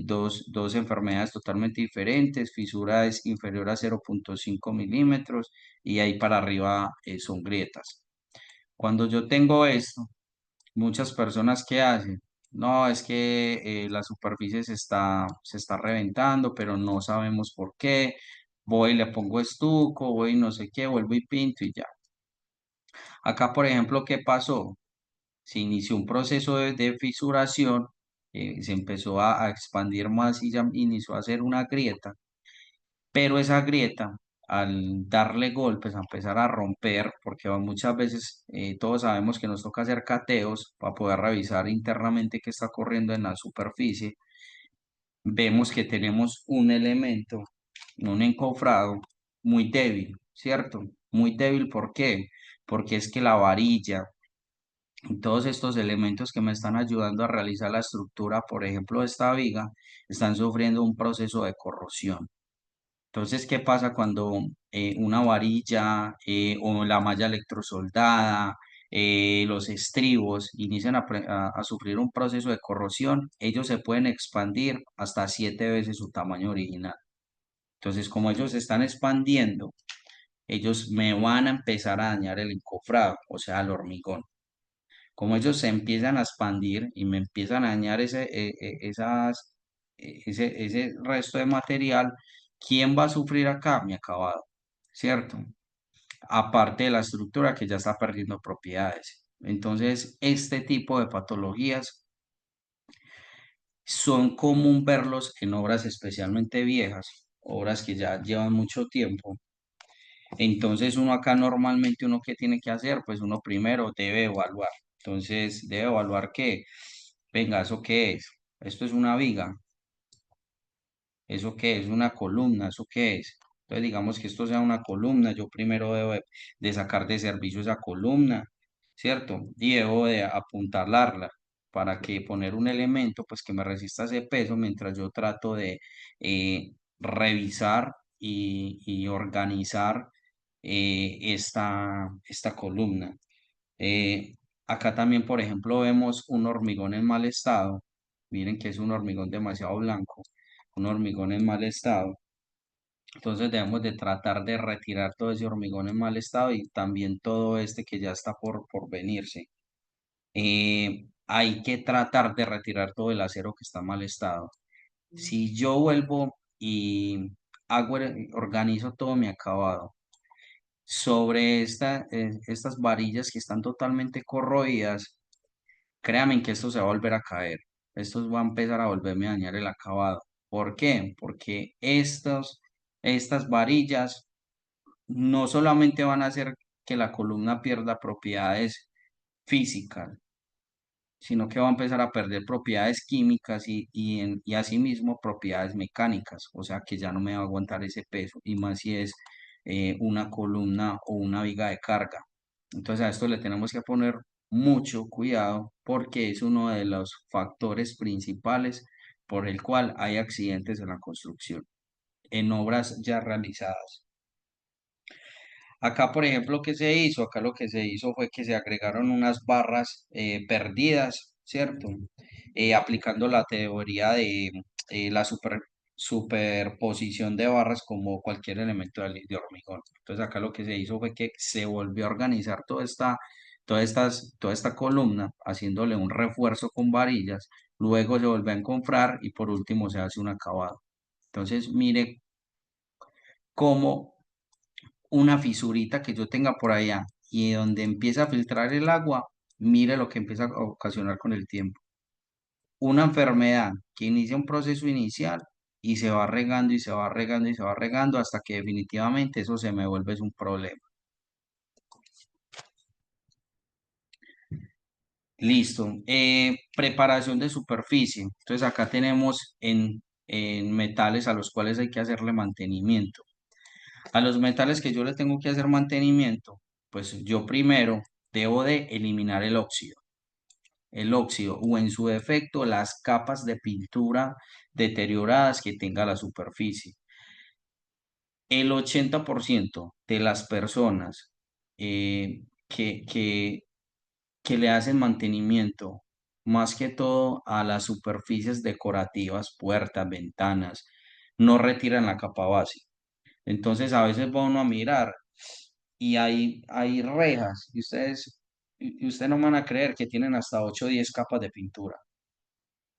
[SPEAKER 2] dos enfermedades totalmente diferentes. Fisura es inferior a 0,5 milímetros y ahí para arriba son grietas. Cuando yo tengo esto, muchas personas que hacen, no, es que la superficie se está reventando, pero no sabemos por qué. Voy y le pongo estuco, voy y no sé qué, vuelvo y pinto y ya. Acá, por ejemplo, ¿qué pasó? Se inició un proceso de fisuración, se empezó a expandir más y ya inició a hacer una grieta, pero esa grieta, al darle golpes, a empezar a romper, porque muchas veces todos sabemos que nos toca hacer cateos para poder revisar internamente qué está ocurriendo en la superficie, vemos que tenemos un elemento, un encofrado muy débil, ¿cierto? Muy débil, ¿por qué? Porque es que la varilla, todos estos elementos que me están ayudando a realizar la estructura, por ejemplo, de esta viga, están sufriendo un proceso de corrosión. Entonces, ¿qué pasa cuando una varilla o la malla electrosoldada, los estribos inician a sufrir un proceso de corrosión? Ellos se pueden expandir hasta 7 veces su tamaño original. Entonces, como ellos se están expandiendo, ellos me van a empezar a dañar el encofrado, o sea, el hormigón. Como ellos se empiezan a expandir y me empiezan a dañar ese resto de material, ¿quién va a sufrir acá? Mi acabado, ¿cierto? Aparte de la estructura que ya está perdiendo propiedades. Entonces, este tipo de patologías son común verlos en obras especialmente viejas, obras que ya llevan mucho tiempo. Entonces, uno acá normalmente, uno qué tiene que hacer, pues uno primero debe evaluar. Entonces, debe evaluar que, venga, ¿eso qué es? Esto es una viga, ¿eso qué es? Una columna, ¿eso qué es? Entonces, digamos que esto sea una columna, yo primero debo de sacar de servicio esa columna, ¿cierto? Y debo de apuntalarla para que poner un elemento, pues que me resista ese peso mientras yo trato de revisar y organizar esta columna. Eh, Acá también, por ejemplo, vemos un hormigón en mal estado. Miren que es un hormigón demasiado blanco, un hormigón en mal estado. Entonces debemos de tratar de retirar todo ese hormigón en mal estado y también todo este que ya está por venirse. Hay que tratar de retirar todo el acero que está en mal estado. Si yo vuelvo y organizo todo mi acabado sobre estas varillas que están totalmente corroídas, créanme que esto se va a volver a caer. Esto va a empezar a volverme a dañar el acabado. ¿Por qué? Porque estas varillas no solamente van a hacer que la columna pierda propiedades físicas, sino que va a empezar a perder propiedades químicas y asimismo propiedades mecánicas, o sea que ya no me va a aguantar ese peso, y más si es una columna o una viga de carga. Entonces a esto le tenemos que poner mucho cuidado porque es uno de los factores principales por el cual hay accidentes en la construcción, en obras ya realizadas. Acá, por ejemplo, ¿qué se hizo? Acá lo que se hizo fue que se agregaron unas barras perdidas, ¿cierto? Aplicando la teoría de la superposición de barras como cualquier elemento de hormigón. Entonces acá lo que se hizo fue que se volvió a organizar toda esta columna, haciéndole un refuerzo con varillas, luego se vuelve a enconfrar y por último se hace un acabado. Entonces, mire cómo una fisurita que yo tenga por allá y donde empieza a filtrar el agua, mire lo que empieza a ocasionar con el tiempo. Una enfermedad que inicia un proceso inicial y se va regando y se va regando y se va regando hasta que definitivamente eso se me vuelve es un problema. Listo. Preparación de superficie. Entonces acá tenemos en metales a los cuales hay que hacerle mantenimiento. A los metales que yo le tengo que hacer mantenimiento, pues yo primero debo de eliminar el óxido o en su defecto las capas de pintura deterioradas que tenga la superficie. El 80% de las personas eh, que, que, que le hacen mantenimiento, más que todo a las superficies decorativas, puertas, ventanas, no retiran la capa base. Entonces a veces va uno a mirar y hay rejas y ustedes no van a creer que tienen hasta 8 o 10 capas de pintura.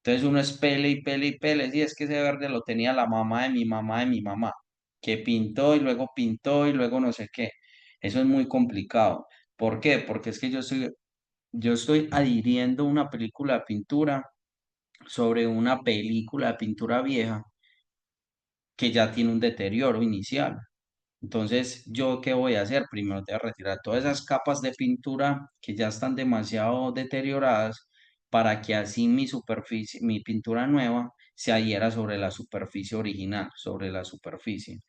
[SPEAKER 2] Entonces uno es pele y pele y pele, y es que ese verde lo tenía la mamá de mi mamá de mi mamá, que pintó y luego no sé qué. Eso es muy complicado. ¿Por qué? Porque es que yo estoy adhiriendo una película de pintura sobre una película de pintura vieja que ya tiene un deterioro inicial. Entonces, ¿yo qué voy a hacer? Primero te voy a retirar todas esas capas de pintura que ya están demasiado deterioradas para que así mi superficie, mi pintura nueva se adhiera sobre la superficie original, sobre la superficie.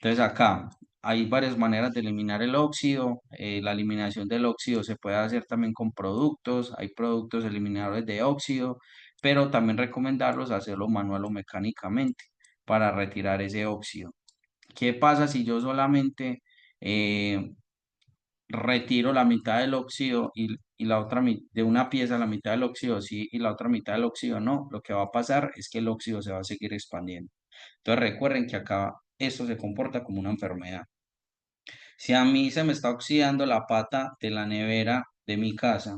[SPEAKER 2] Entonces acá hay varias maneras de eliminar el óxido. La eliminación del óxido se puede hacer también con productos. Hay productos eliminadores de óxido, pero también recomendarlos hacerlo manual o mecánicamente para retirar ese óxido. ¿Qué pasa si yo solamente eh, retiro la mitad del óxido y la otra de una pieza la mitad del óxido sí y la otra mitad del óxido no? Lo que va a pasar es que el óxido se va a seguir expandiendo. Entonces recuerden que acá esto se comporta como una enfermedad. Si a mí se me está oxidando la pata de la nevera de mi casa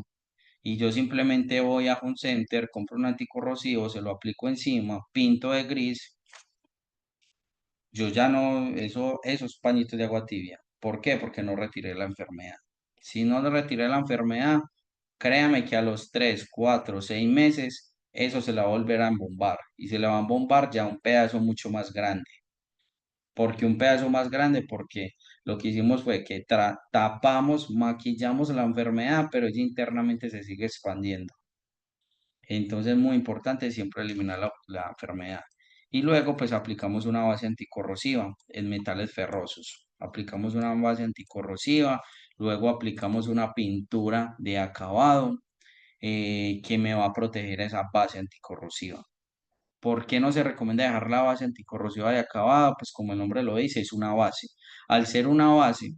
[SPEAKER 2] y yo simplemente voy a Home Center, compro un anticorrosivo, se lo aplico encima, pinto de gris, yo ya no, esos pañitos de agua tibia. ¿Por qué? Porque no retiré la enfermedad. Si no retiré la enfermedad, créame que a los 3, 4, 6 meses, eso se la va a volver a embombar. Y se le va a embombar ya un pedazo mucho más grande. ¿Por qué un pedazo más grande? Porque lo que hicimos fue que tapamos, maquillamos la enfermedad, pero ella internamente se sigue expandiendo. Entonces es muy importante siempre eliminar la enfermedad. Y luego pues aplicamos una base anticorrosiva en metales ferrosos. Aplicamos una base anticorrosiva, luego aplicamos una pintura de acabado que me va a proteger esa base anticorrosiva. ¿Por qué no se recomienda dejar la base anticorrosiva de acabado? Pues como el nombre lo dice, es una base. Al ser una base,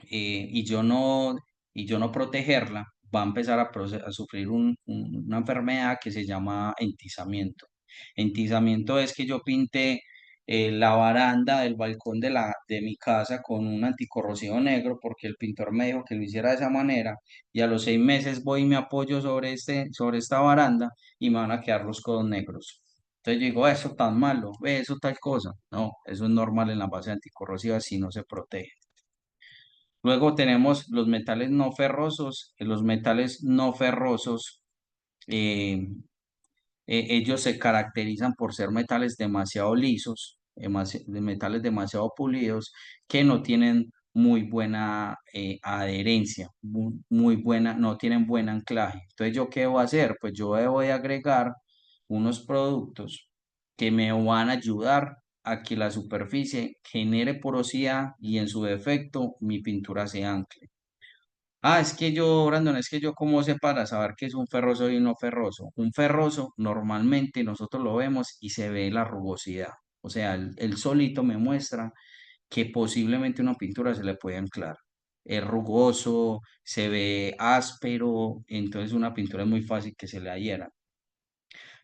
[SPEAKER 2] y yo no protegerla, va a empezar a sufrir una enfermedad que se llama entizamiento. Entizamiento es que yo pinte la baranda del balcón de mi casa con un anticorrosivo negro porque el pintor me dijo que lo hiciera de esa manera y a los 6 meses voy y me apoyo sobre esta baranda y me van a quedar los codos negros. Entonces yo digo, eso tan malo, ve, eso tal cosa. No, eso es normal en la base anticorrosiva si no se protege. Luego tenemos los metales no ferrosos. Los metales no ferrosos eh, Ellos se caracterizan por ser metales demasiado lisos, de metales demasiado pulidos, que no tienen muy buena adherencia, muy buena, no tienen buen anclaje. Entonces, ¿yo qué debo hacer? Pues yo debo de agregar unos productos que me van a ayudar a que la superficie genere porosidad y en su defecto mi pintura se ancle. Ah, es que yo, Brandon, es que yo cómo sé para saber qué es un ferroso y un no ferroso. Un ferroso normalmente nosotros lo vemos y se ve la rugosidad. O sea, el solito me muestra que posiblemente una pintura se le puede anclar. Es rugoso, se ve áspero, entonces una pintura es muy fácil que se le adhiera.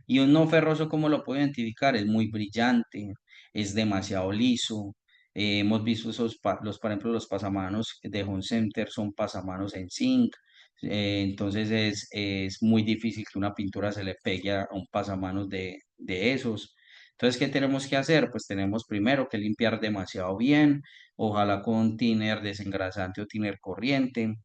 [SPEAKER 2] Y un no ferroso, ¿cómo lo puedo identificar? Es muy brillante, es demasiado liso. Hemos visto por ejemplo, los pasamanos de Home Center son pasamanos en zinc. Entonces es muy difícil que una pintura se le pegue a un pasamanos de esos. Entonces, ¿qué tenemos que hacer? Pues tenemos primero que limpiar demasiado bien, ojalá con thinner desengrasante o thinner corriente.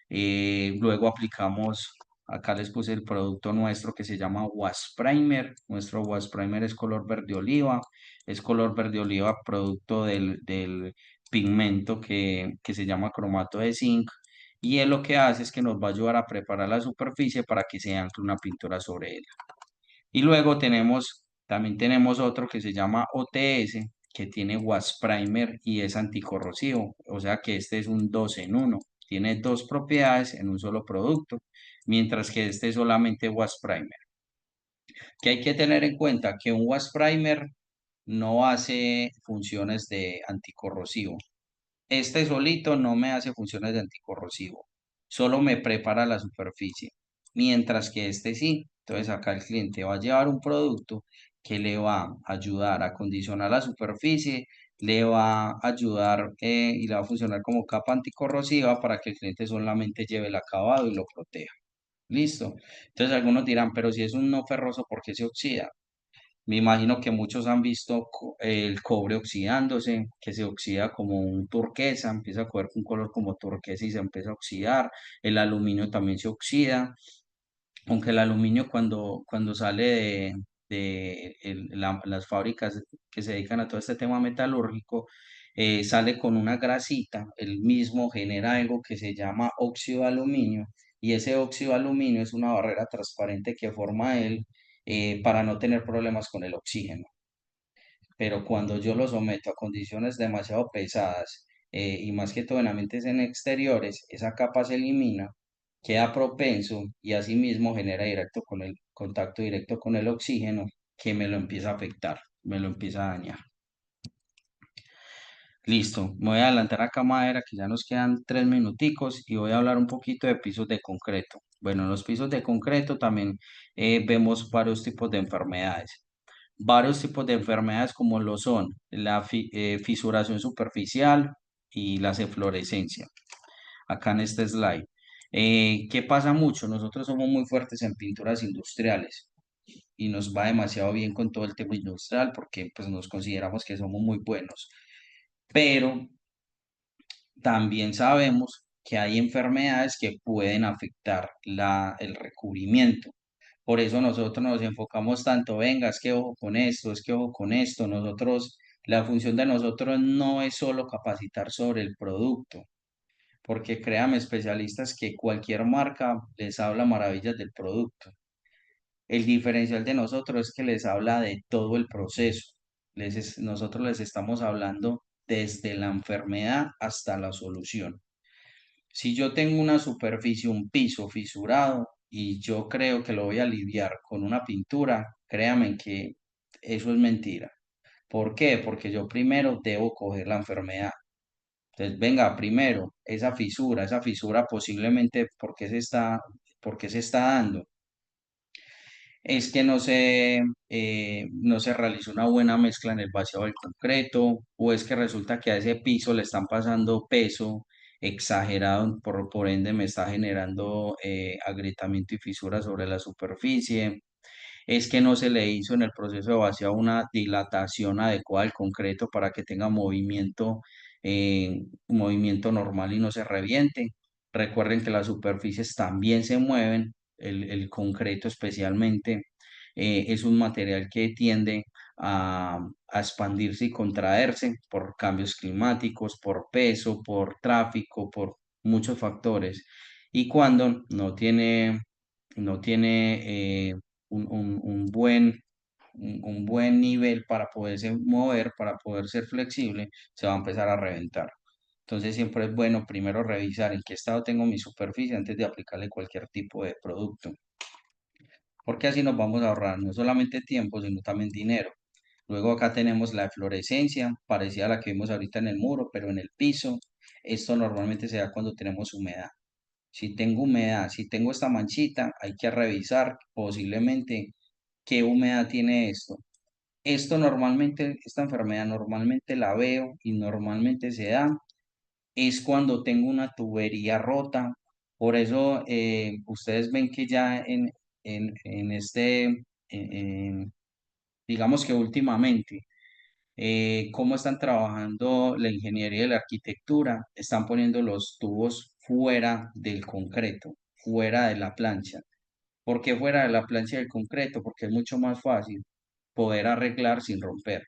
[SPEAKER 2] Luego aplicamos. Acá les puse el producto nuestro que se llama Wash Primer. Nuestro Wash Primer es color verde oliva. Es color verde oliva producto del pigmento que se llama cromato de zinc. Y él lo que hace es que nos va a ayudar a preparar la superficie para que se ancle una pintura sobre él. Y luego también tenemos otro que se llama OTS, que tiene Wash Primer y es anticorrosivo. O sea que este es un 2 en uno. Tiene dos propiedades en un solo producto, mientras que este es solamente Wash Primer. Que hay que tener en cuenta que un Wash Primer no hace funciones de anticorrosivo. Este solito no me hace funciones de anticorrosivo, solo me prepara la superficie, mientras que este sí. Entonces acá el cliente va a llevar un producto que le va a ayudar a acondicionar la superficie, le va a ayudar y le va a funcionar como capa anticorrosiva para que el cliente solamente lleve el acabado y lo proteja. Listo. Entonces algunos dirán, pero si es un no ferroso, ¿por qué se oxida? Me imagino que muchos han visto el cobre oxidándose, que se oxida como un turquesa, empieza a coger un color como turquesa y se empieza a oxidar. El aluminio también se oxida, aunque el aluminio cuando sale de las fábricas que se dedican a todo este tema metalúrgico, sale con una grasita, el mismo genera algo que se llama óxido de aluminio y ese óxido de aluminio es una barrera transparente que forma él para no tener problemas con el oxígeno. Pero cuando yo lo someto a condiciones demasiado pesadas y más que todo en ambientes en exteriores, esa capa se elimina, queda propenso y asimismo genera directo con el contacto directo con el oxígeno que me lo empieza a afectar, me lo empieza a dañar. Listo, me voy a adelantar acá madera que ya nos quedan 3 minuticos y voy a hablar un poquito de pisos de concreto. Bueno, en los pisos de concreto también vemos varios tipos de enfermedades. Varios tipos de enfermedades como lo son la fisuración superficial y la eflorescencia. Acá en este slide. ¿Qué pasa mucho? Nosotros somos muy fuertes en pinturas industriales y nos va demasiado bien con todo el tema industrial porque pues nos consideramos que somos muy buenos. Pero también sabemos que hay enfermedades que pueden afectar el recubrimiento. Por eso nosotros nos enfocamos tanto, venga, es que ojo con esto, es que ojo con esto. Nosotros, la función de nosotros no es solo capacitar sobre el producto, porque créanme, especialistas, que cualquier marca les habla maravillas del producto. El diferencial de nosotros es que les habla de todo el proceso. Nosotros les estamos hablando desde la enfermedad hasta la solución. Si yo tengo una superficie, un piso fisurado y yo creo que lo voy a aliviar con una pintura, créanme que eso es mentira. ¿Por qué? Porque yo primero debo coger la enfermedad. Entonces, venga, primero, esa fisura posiblemente, por qué se está dando? Es que no se realizó una buena mezcla en el vaciado del concreto, o es que resulta que a ese piso le están pasando peso exagerado, por ende me está generando agrietamiento y fisura sobre la superficie, es que no se le hizo en el proceso de vaciado una dilatación adecuada al concreto para que tenga movimiento normal y no se reviente. Recuerden que las superficies también se mueven, el concreto especialmente. es un material que tiende a expandirse y contraerse por cambios climáticos, por peso, por tráfico, por muchos factores. Y cuando no tiene un buen nivel para poderse mover, para poder ser flexible, se va a empezar a reventar. Entonces siempre es bueno primero revisar en qué estado tengo mi superficie antes de aplicarle cualquier tipo de producto, porque así nos vamos a ahorrar no solamente tiempo, sino también dinero. Luego acá tenemos la eflorescencia, parecida a la que vimos ahorita en el muro, pero en el piso. Esto normalmente se da cuando tenemos humedad. Si tengo humedad, si tengo esta manchita, hay que revisar posiblemente qué humedad tiene esto. Esto normalmente, esta enfermedad normalmente la veo y normalmente se da es cuando tengo una tubería rota. Por eso ustedes ven que ya en este, digamos que últimamente, cómo están trabajando la ingeniería y la arquitectura, están poniendo los tubos fuera del concreto, fuera de la plancha. ¿Por qué fuera de la plancha del concreto? Porque es mucho más fácil poder arreglar sin romper.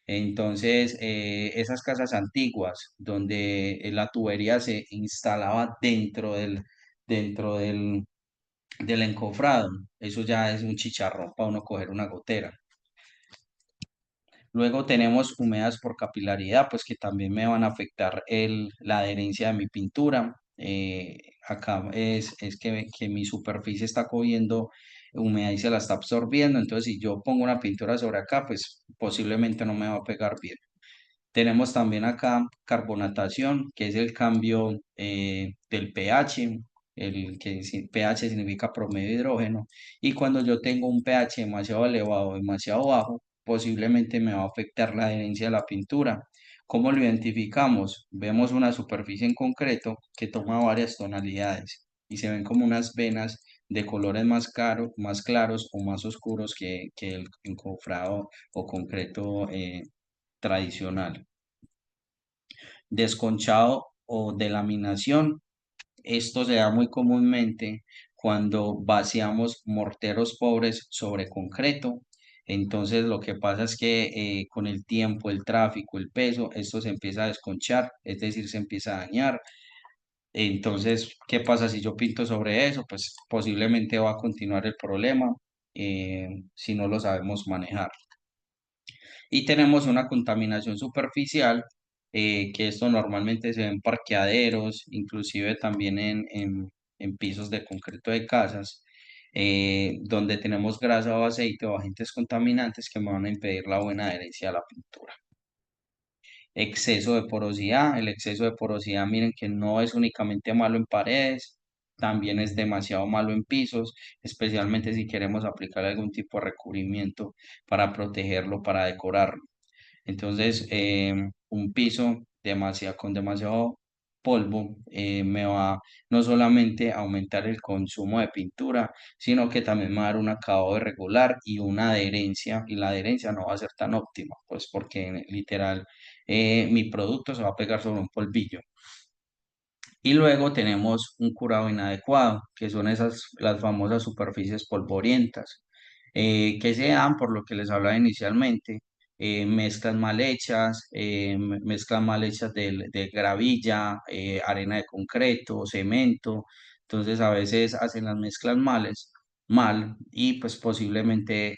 [SPEAKER 2] Entonces, esas casas antiguas donde la tubería se instalaba dentro del encofrado, eso ya es un chicharrón para uno coger una gotera. Luego tenemos humedades por capilaridad, pues que también me van a afectar la adherencia de mi pintura. Acá es que mi superficie está cogiendo humedad y se la está absorbiendo. Entonces, si yo pongo una pintura sobre acá, pues posiblemente no me va a pegar bien. Tenemos también acá carbonatación, que es el cambio del pH, pH significa promedio de hidrógeno, y cuando yo tengo un pH demasiado elevado o demasiado bajo, posiblemente me va a afectar la adherencia de la pintura. ¿Cómo lo identificamos? Vemos una superficie en concreto que toma varias tonalidades y se ven como unas venas de colores más claros o más oscuros que el encofrado o concreto tradicional. Desconchado o delaminación. Esto se da muy comúnmente cuando vaciamos morteros pobres sobre concreto. Entonces lo que pasa es que con el tiempo, el tráfico, el peso, esto se empieza a desconchar, es decir, se empieza a dañar. Entonces, ¿qué pasa si yo pinto sobre eso? Pues posiblemente va a continuar el problema si no lo sabemos manejar. Y tenemos una contaminación superficial, que esto normalmente se ve en parqueaderos, inclusive también en pisos de concreto de casas, donde tenemos grasa o aceite o agentes contaminantes que me van a impedir la buena adherencia a la pintura. Exceso de porosidad. El exceso de porosidad, miren que no es únicamente malo en paredes, también es demasiado malo en pisos, especialmente si queremos aplicar algún tipo de recubrimiento para protegerlo, para decorarlo. Entonces, un piso con demasiado polvo me va no solamente a aumentar el consumo de pintura, sino que también me va a dar un acabado irregular y una adherencia, y la adherencia no va a ser tan óptima, pues porque literal mi producto se va a pegar sobre un polvillo. Y luego tenemos un curado inadecuado, que son las famosas superficies polvorientas, que se dan por lo que les hablaba inicialmente, mezclas mal hechas de gravilla, arena de concreto, cemento. Entonces a veces hacen las mezclas mal y pues posiblemente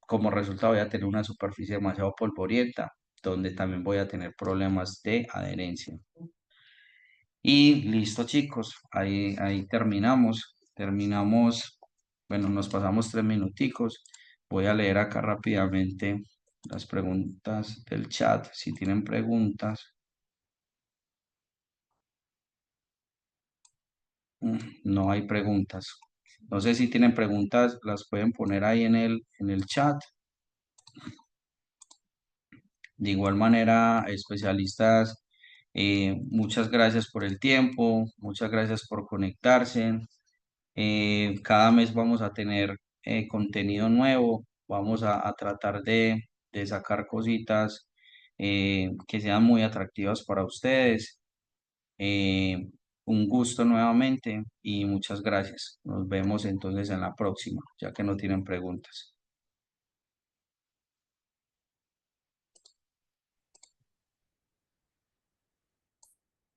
[SPEAKER 2] como resultado voy a tener una superficie demasiado polvorienta, donde también voy a tener problemas de adherencia. Y listo, chicos, ahí terminamos. Bueno, nos pasamos 3 minuticos. Voy a leer acá rápidamente las preguntas del chat. Si tienen preguntas, no hay preguntas. No sé si tienen preguntas, las pueden poner ahí en el chat. De igual manera, especialistas, muchas gracias por el tiempo, muchas gracias por conectarse. Cada mes vamos a tener contenido nuevo, vamos a tratar de sacar cositas que sean muy atractivas para ustedes. Eh, Un gusto nuevamente y muchas gracias. Nos vemos entonces en la próxima, ya que no tienen preguntas.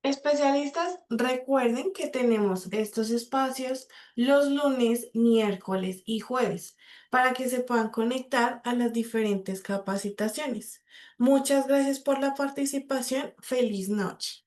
[SPEAKER 1] Especialistas, recuerden que tenemos estos espacios los lunes, miércoles y jueves para que se puedan conectar a las diferentes capacitaciones. Muchas gracias por la participación. Feliz noche.